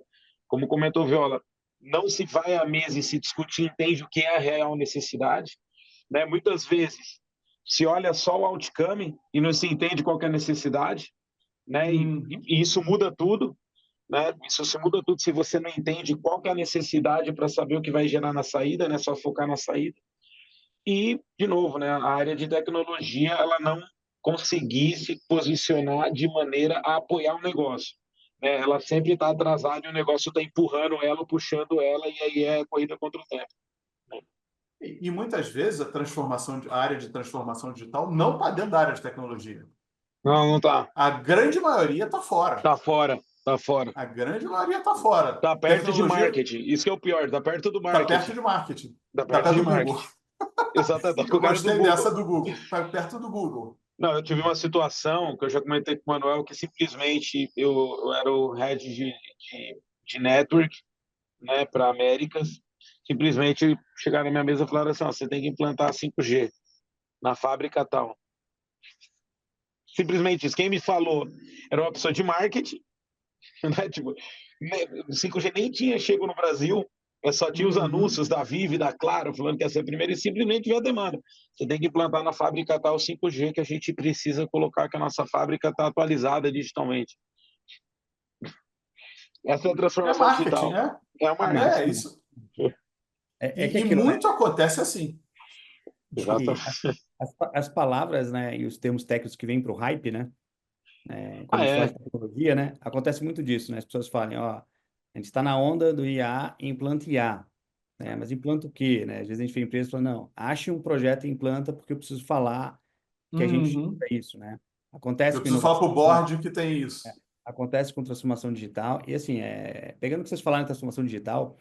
Como comentou Viola, não se vai à mesa e se discute, entende o que é a real necessidade. Né? Muitas vezes se olha só o outcome e não se entende qual é a necessidade, né? uhum. E isso muda tudo, né? Isso se muda tudo se você não entende qual é a necessidade para saber o que vai gerar na saída, né? Só focar na saída. E, de novo, né? A área de tecnologia, ela não conseguir se posicionar de maneira a apoiar o negócio. Né? Ela sempre está atrasada e o negócio está empurrando ela, puxando ela, e aí é corrida contra o tempo. Né? E muitas vezes a área de transformação digital não está dentro da área de tecnologia. Não, não tá. A grande maioria está fora. Tá fora, tá fora. A grande maioria está fora. Tá perto de Tecnologia marketing. Isso que é o pior, tá perto do está perto marketing. de marketing. Tá Está perto perto de do Google. marketing. Exatamente, tá com Eu o cara do gostei dessa Google. do Google. Está perto do Google. Não, eu tive uma situação que eu já comentei com o Manuel, que simplesmente eu era o head de network, né, para Américas. Simplesmente chegaram na minha mesa e falaram assim: ó, você tem que implantar 5G na fábrica tal. Simplesmente isso. Quem me falou era uma pessoa de marketing, né? Tipo, 5G nem tinha chego no Brasil, só tinha os Uhum. anúncios da Vivo, da Claro, falando que ia ser a primeira, e simplesmente veio a demanda. Você tem que implantar na fábrica tal 5G que a gente precisa colocar que a nossa fábrica está atualizada digitalmente. Essa é a É transformação marketing, digital. é. É o É marketing. isso. é que E aquilo, né? muito acontece assim. Acho que Exatamente. as palavras, né, e os termos técnicos que vêm para o hype, né? Quando Ah, a gente fala de é. tecnologia, né? Acontece muito disso, né? As pessoas falam, ó, a gente está na onda do IA, implanta IA, né? Mas implanta o quê, né? Às vezes a gente vem empresa e fala, não, ache um projeto e implanta porque eu preciso falar que a gente Uhum. é isso, né? Acontece Eu com preciso falar para o inovação, board que tem isso. acontece com transformação digital, e assim, pegando o que vocês falaram em transformação digital,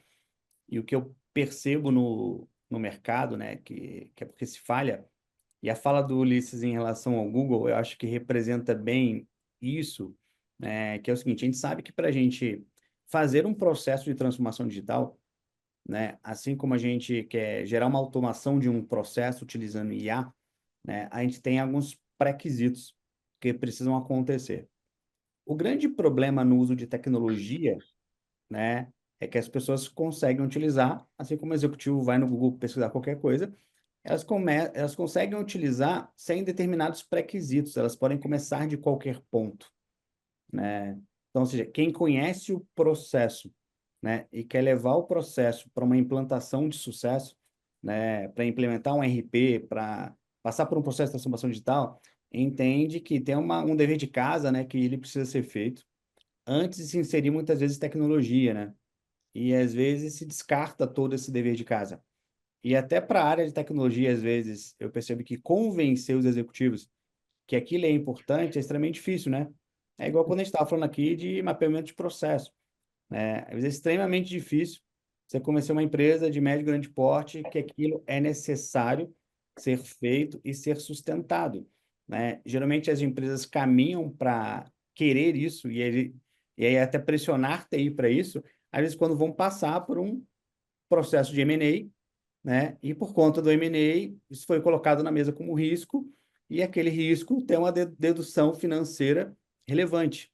e o que eu percebo no mercado, né, que é porque se falha, e a fala do Ulisses em relação ao Google, eu acho que representa bem isso, né, que é o seguinte, a gente sabe que para a gente fazer um processo de transformação digital, né, assim como a gente quer gerar uma automação de um processo utilizando IA, né, a gente tem alguns pré-requisitos que precisam acontecer. O grande problema no uso de tecnologia, né, é que as pessoas conseguem utilizar, assim como o executivo vai no Google pesquisar qualquer coisa, elas conseguem utilizar sem determinados pré-requisitos, elas podem começar de qualquer ponto, né? Então, ou seja, quem conhece o processo, né, e quer levar o processo para uma implantação de sucesso, né, para implementar um RP, para passar por um processo de transformação digital, entende que tem um dever de casa, né, que ele precisa ser feito antes de se inserir muitas vezes tecnologia, né? E às vezes se descarta todo esse dever de casa. E até para a área de tecnologia, às vezes, eu percebo que convencer os executivos que aquilo é importante é extremamente difícil, né? É igual quando a gente estava falando aqui de mapeamento de processo, né? Às vezes é extremamente difícil você convencer uma empresa de médio e grande porte que aquilo é necessário ser feito e ser sustentado, né? Geralmente as empresas caminham para querer isso e aí até pressionar TI para isso, às vezes quando vão passar por um processo de M&A, né? E por conta do M&A, isso foi colocado na mesa como risco, e aquele risco tem uma dedução financeira relevante,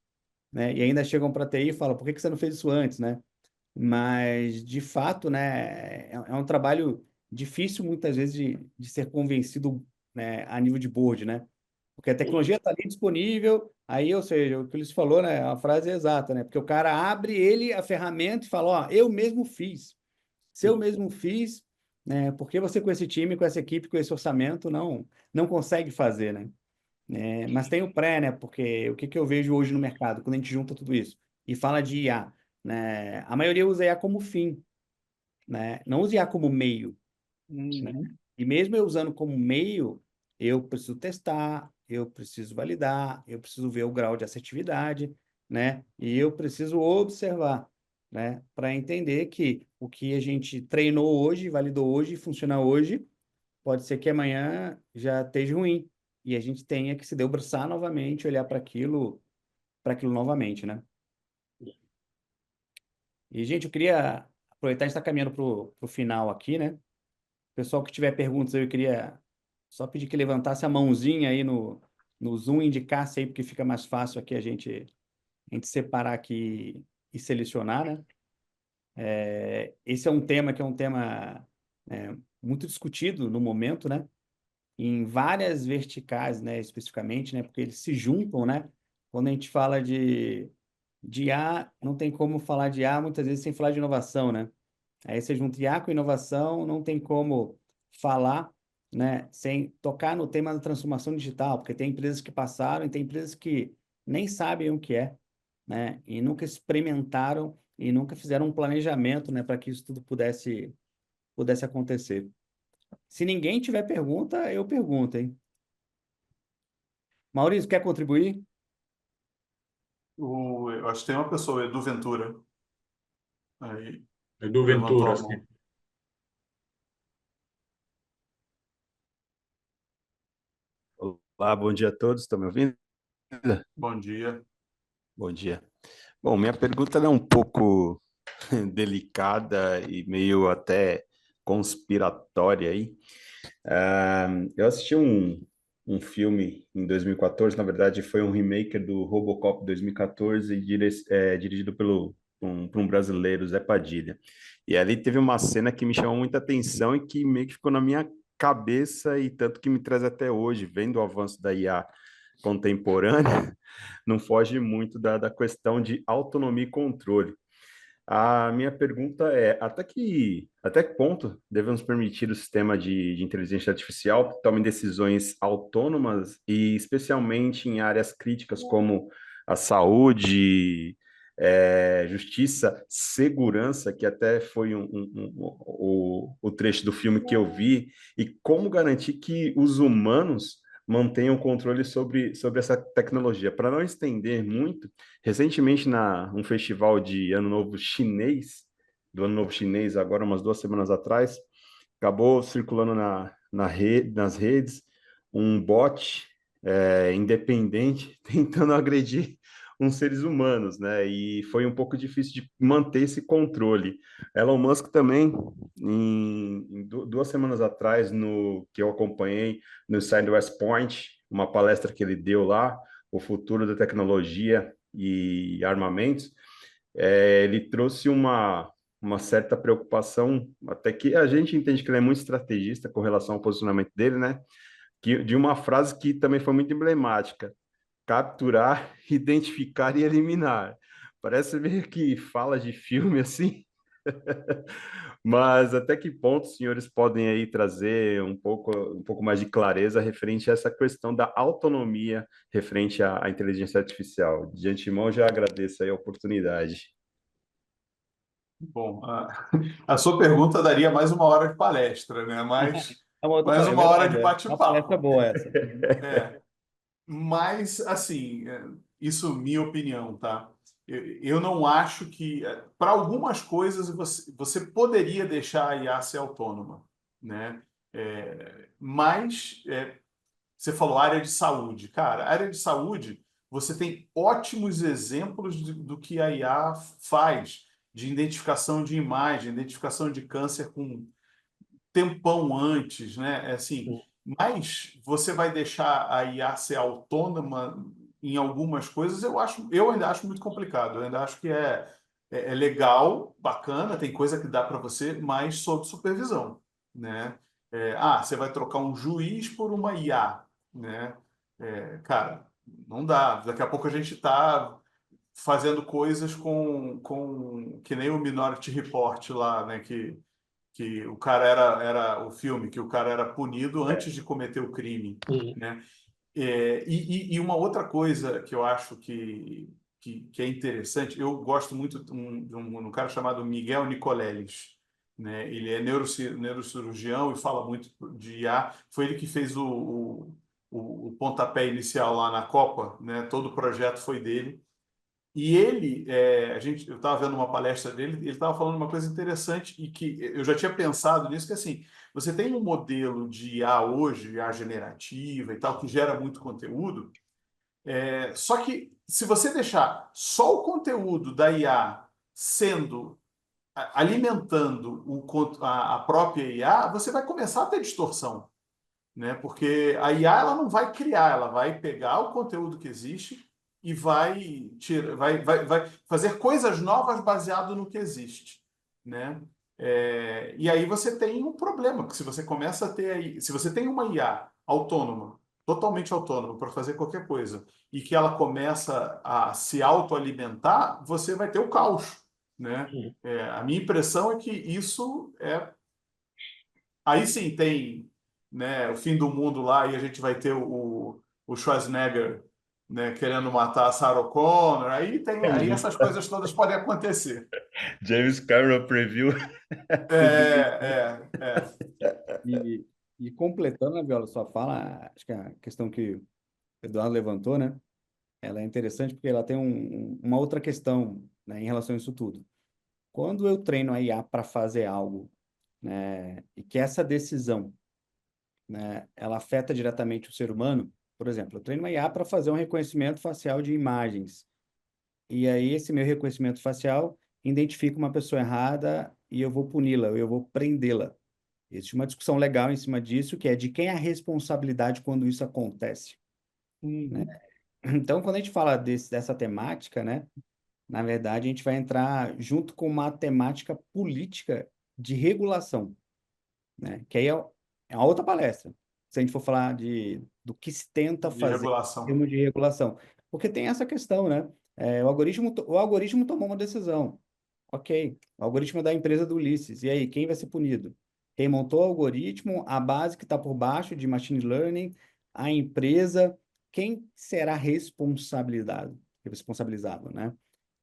né? E ainda chegam para a TI e falam, por que que você não fez isso antes, né? Mas, de fato, né, é um trabalho difícil, muitas vezes, de ser convencido, né, a nível de board, né? Porque a tecnologia está ali disponível, aí, ou seja, o que eles falou, né, a frase é exata, né? Porque o cara abre ele a ferramenta e fala, ó, eu mesmo fiz. Se eu mesmo fiz, né, por que você com esse time, com essa equipe, com esse orçamento, não consegue fazer, né? Mas tem o pré, né? Porque o que que eu vejo hoje no mercado, quando a gente junta tudo isso e fala de IA, né? A maioria usa IA como fim, né? Não usa IA como meio, né? Uhum. E mesmo eu usando como meio, eu preciso testar, eu preciso validar, eu preciso ver o grau de assertividade, né? E eu preciso observar, né? Para entender que o que a gente treinou hoje, validou hoje, funciona hoje, pode ser que amanhã já esteja ruim. E a gente tenha que se debruçar novamente, olhar para aquilo novamente, né? E, gente, eu queria aproveitar, a gente está caminhando para o final aqui, né? Pessoal que tiver perguntas, eu queria só pedir que levantasse a mãozinha aí no Zoom, indicasse aí, porque fica mais fácil aqui a gente separar aqui e selecionar, né? Esse é um tema que é um tema muito discutido no momento, né? Em várias verticais, né, especificamente, né? Porque eles se juntam, né? Quando a gente fala de IA, não tem como falar de IA muitas vezes sem falar de inovação, né? Aí você junta IA com inovação, não tem como falar, né, sem tocar no tema da transformação digital, porque tem empresas que passaram e tem empresas que nem sabem o que é, né, e nunca experimentaram e nunca fizeram um planejamento, né, para que isso tudo pudesse acontecer. Se ninguém tiver pergunta, eu pergunto, hein? Maurício, quer contribuir? Eu acho que tem uma pessoa, Edu Ventura, aí Edu levantou Ventura, a sim. mão. Olá, bom dia a todos. Estão me ouvindo? Bom dia. Bom dia. Bom, minha pergunta ela é um pouco delicada e meio até conspiratória aí. Eu assisti um filme em 2014, na verdade foi um remake do RoboCop 2014, dirigido por um brasileiro, Zé Padilha. E ali teve uma cena que me chamou muita atenção e que meio que ficou na minha cabeça e tanto que me traz até hoje, vendo o avanço da IA contemporânea, não foge muito da questão de autonomia e controle. A minha pergunta é: até que ponto devemos permitir o sistema de inteligência artificial que tome decisões autônomas e especialmente em áreas críticas como a saúde, justiça, segurança, que até foi o trecho do filme que eu vi, e como garantir que os humanos mantenham controle sobre essa tecnologia. Para não estender muito, recentemente, um festival de Ano Novo Chinês, do Ano Novo Chinês, agora umas 2 semanas atrás, acabou circulando nas redes um bot independente tentando agredir uns seres humanos, né? E foi um pouco difícil de manter esse controle. Elon Musk também, em 2 semanas atrás, no que eu acompanhei no Side West Point, uma palestra que ele deu lá, o futuro da tecnologia e armamentos, ele trouxe uma certa preocupação, até que a gente entende que ele é muito estrategista com relação ao posicionamento dele, né? De uma frase que também foi muito emblemática: capturar, identificar e eliminar. Parece meio que fala de filme assim, mas até que ponto os senhores podem aí trazer um pouco mais de clareza referente a essa questão da autonomia referente à inteligência artificial? De antemão, já agradeço aí a oportunidade. Bom, a sua pergunta daria mais uma hora de palestra, né? Mas É uma outra mais palestra, é uma hora de verdade. Uma palestra bate-papo. boa essa. É, mas, assim, isso minha opinião, tá? Eu não acho que, para algumas coisas, você poderia deixar a IA ser autônoma, né? Mas você falou área de saúde. Cara, área de saúde, você tem ótimos exemplos do que a IA faz, de identificação de imagem, identificação de câncer com tempão antes, né? Assim, mas você vai deixar a IA ser autônoma em algumas coisas, eu ainda acho muito complicado. Eu ainda acho que é legal, bacana, tem coisa que dá para você, mas sob supervisão, né? Você vai trocar um juiz por uma IA, né? Cara, não dá. Daqui a pouco a gente está fazendo coisas com que nem o Minority Report lá, né? Que o cara era o filme, que o cara era punido antes de cometer o crime, Uhum. né? E uma outra coisa que eu acho que é interessante, eu gosto muito de um cara chamado Miguel Nicoleles, né? Ele é neurocirurgião e fala muito de IA. Foi ele que fez o pontapé inicial lá na Copa, né? Todo o projeto foi dele. E ele, eu estava vendo uma palestra dele, ele estava falando uma coisa interessante e que eu já tinha pensado nisso, que assim, você tem um modelo de IA hoje, IA generativa e tal, que gera muito conteúdo, só que se você deixar só o conteúdo da IA sendo, alimentando a própria IA, você vai começar a ter distorção, né? Porque a IA ela não vai criar, ela vai pegar o conteúdo que existe e vai fazer coisas novas baseado no que existe, né? E aí você tem um problema, porque se você começa a ter aí, se você tem uma IA autônoma, totalmente autônoma para fazer qualquer coisa, e que ela começa a se autoalimentar, você vai ter o caos, né? A minha impressão é que isso aí sim tem, né, o fim do mundo lá e a gente vai ter o Schwarzenegger, né, querendo matar a Sarah Connor. Aí essas coisas todas podem acontecer. James Cameron preview É, é. E, e completando, né, Viola, sua fala, acho que a questão que o Eduardo levantou, né? Ela é interessante porque ela tem uma outra questão, né, em relação a isso tudo. Quando eu treino a IA para fazer algo, né, e que essa decisão, né, ela afeta diretamente o ser humano, por exemplo, eu treino uma IA para fazer um reconhecimento facial de imagens. E aí esse meu reconhecimento facial identifica uma pessoa errada e eu vou puni-la, eu vou prendê-la. Existe uma discussão legal em cima disso, que é de quem é a responsabilidade quando isso acontece, né? Uhum. Então, quando a gente fala dessa temática, né, na verdade, a gente vai entrar junto com uma temática política de regulação, né? Que aí é uma outra palestra. Se a gente for falar do que se tenta De fazer em regulação. termos de regulação. Porque tem essa questão, né? O algoritmo tomou uma decisão. Ok, o algoritmo é da empresa do Ulisses. E aí, quem vai ser punido? Quem montou o algoritmo, a base que está por baixo de machine learning, a empresa, quem será responsabilizado, né?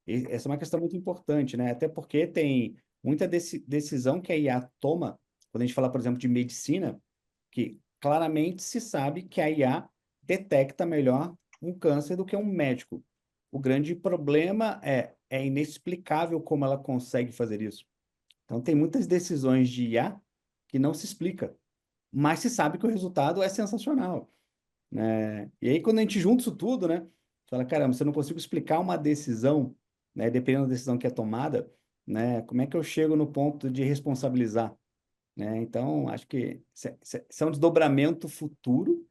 E essa é uma questão muito importante, né? Até porque tem muita decisão que a IA toma, quando a gente fala, por exemplo, de medicina, que claramente se sabe que a IA detecta melhor um câncer do que um médico. O grande problema é inexplicável como ela consegue fazer isso. Então, tem muitas decisões de IA que não se explica, mas se sabe que o resultado é sensacional, né? E aí, quando a gente junta isso tudo, né? Fala, caramba, se eu não consigo explicar uma decisão, né? Dependendo da decisão que é tomada, né? Como é que eu chego no ponto de responsabilizar, né? Então, acho que isso é um desdobramento futuro,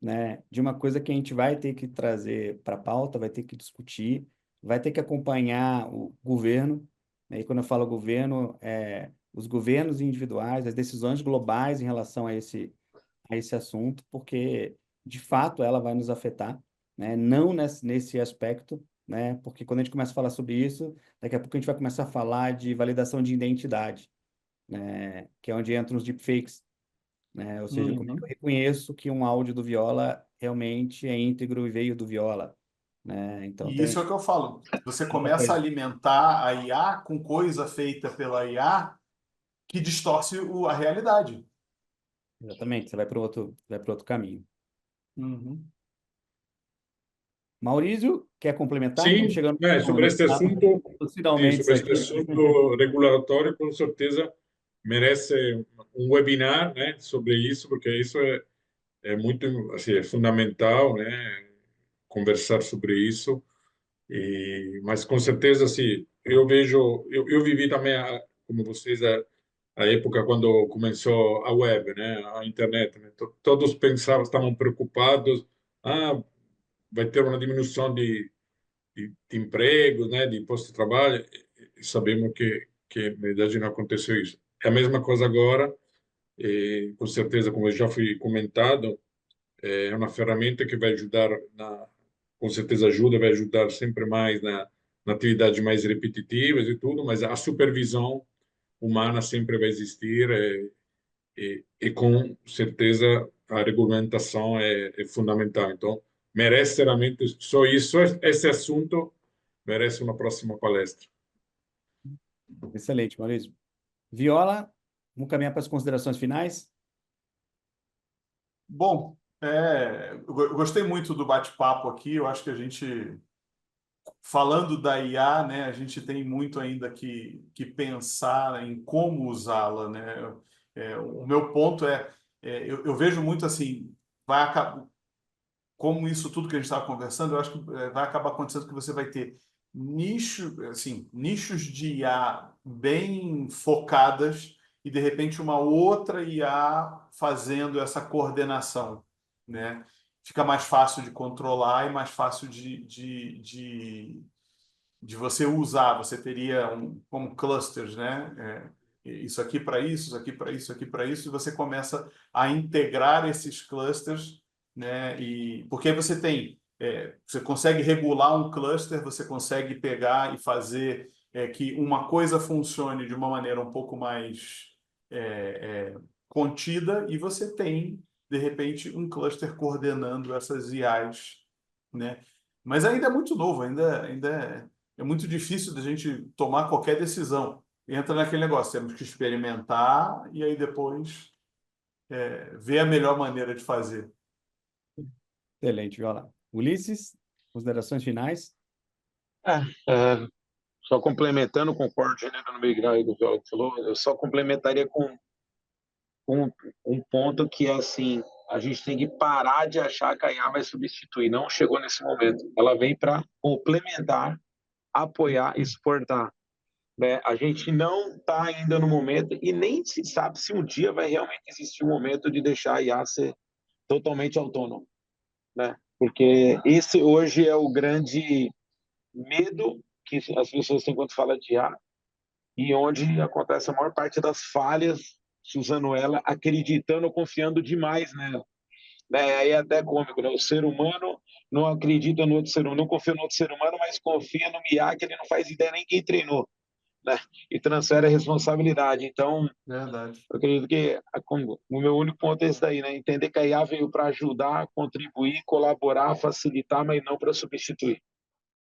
né? De uma coisa que a gente vai ter que trazer para a pauta, vai ter que discutir, vai ter que acompanhar o governo, né? E quando eu falo governo, os governos individuais, as decisões globais em relação a esse assunto, porque de fato ela vai nos afetar, né? Não nesse aspecto, né? Porque quando a gente começa a falar sobre isso, daqui a pouco a gente vai começar a falar de validação de identidade, né? Que é onde entram os deepfakes, né? Ou seja, como é que eu Uhum. reconheço que um áudio do Viola realmente é íntegro e veio do Viola, né? Então E isso é o que eu falo. Você muita começa a coisa. alimentar a IA com coisa feita pela IA que distorce a realidade. Exatamente, você vai para outro caminho. Uhum. Maurício, quer complementar? Estamos Sim, chegando sobre este assunto, sim, finalmente isso sobre este aqui. assunto regulatório, com certeza merece um webinar, né, sobre isso, porque isso é muito, assim, é fundamental, né, conversar sobre isso. Mas com certeza, assim, eu vejo, eu vivi também, como vocês, a época quando começou a web, né, a internet, né, todos pensavam, estavam preocupados, ah, vai ter uma diminuição de empregos, né, de postos de trabalho, e sabemos que na verdade não aconteceu isso. É a mesma coisa agora, e, com certeza, como já foi comentado, é uma ferramenta que vai ajudar, com certeza ajuda, vai ajudar sempre mais na atividades mais repetitivas e tudo, mas a supervisão humana sempre vai existir, e com certeza a regulamentação é fundamental. Então, merece realmente só isso, esse assunto merece uma próxima palestra. Excelente, Maurício. Viola, vamos caminhar para as considerações finais? Bom, eu gostei muito do bate-papo aqui. Eu acho que a gente, falando da IA, né, a gente tem muito ainda que pensar em como usá-la, né? O meu ponto eu vejo muito assim, vai acabar, como isso tudo que a gente estava conversando, eu acho que vai acabar acontecendo que você vai ter nichos de IA bem focadas e de repente uma outra IA fazendo essa coordenação, né? Fica mais fácil de controlar e mais fácil de você usar. Você teria como clusters, né? Isso aqui para isso, isso aqui para isso, isso aqui para isso, e você começa a integrar esses clusters, né? E porque aí você consegue regular um cluster, você consegue pegar e fazer que uma coisa funcione de uma maneira um pouco mais contida, e você tem de repente um cluster coordenando essas IAs, né? Mas ainda é muito novo, ainda é muito difícil da gente tomar qualquer decisão. Entra naquele negócio, temos que experimentar e aí depois ver a melhor maneira de fazer. Excelente, Viola. Ulisses, considerações finais? É, é, só complementando, concordo no meio aí do Viola que falou, eu só complementaria com um ponto que é assim, a gente tem que parar de achar que a IA vai substituir, não chegou nesse momento. Ela vem para complementar, apoiar e suportar. Né? A gente não está ainda no momento e nem se sabe se um dia vai realmente existir um momento de deixar a IA ser totalmente autônoma, né? Porque esse hoje é o grande medo que as pessoas têm quando fala de IA e onde acontece a maior parte das falhas usando ela, acreditando ou confiando demais nela. Né? Aí é até cômico, né? O ser humano não acredita no outro ser humano, não confia no outro ser humano, mas confia no IA que ele não faz ideia nem quem treinou, né? E transfere a responsabilidade. Então, Verdade. eu acredito que o meu único ponto é esse daí, né? Entender que a IA veio para ajudar, contribuir, colaborar, facilitar, mas não para substituir.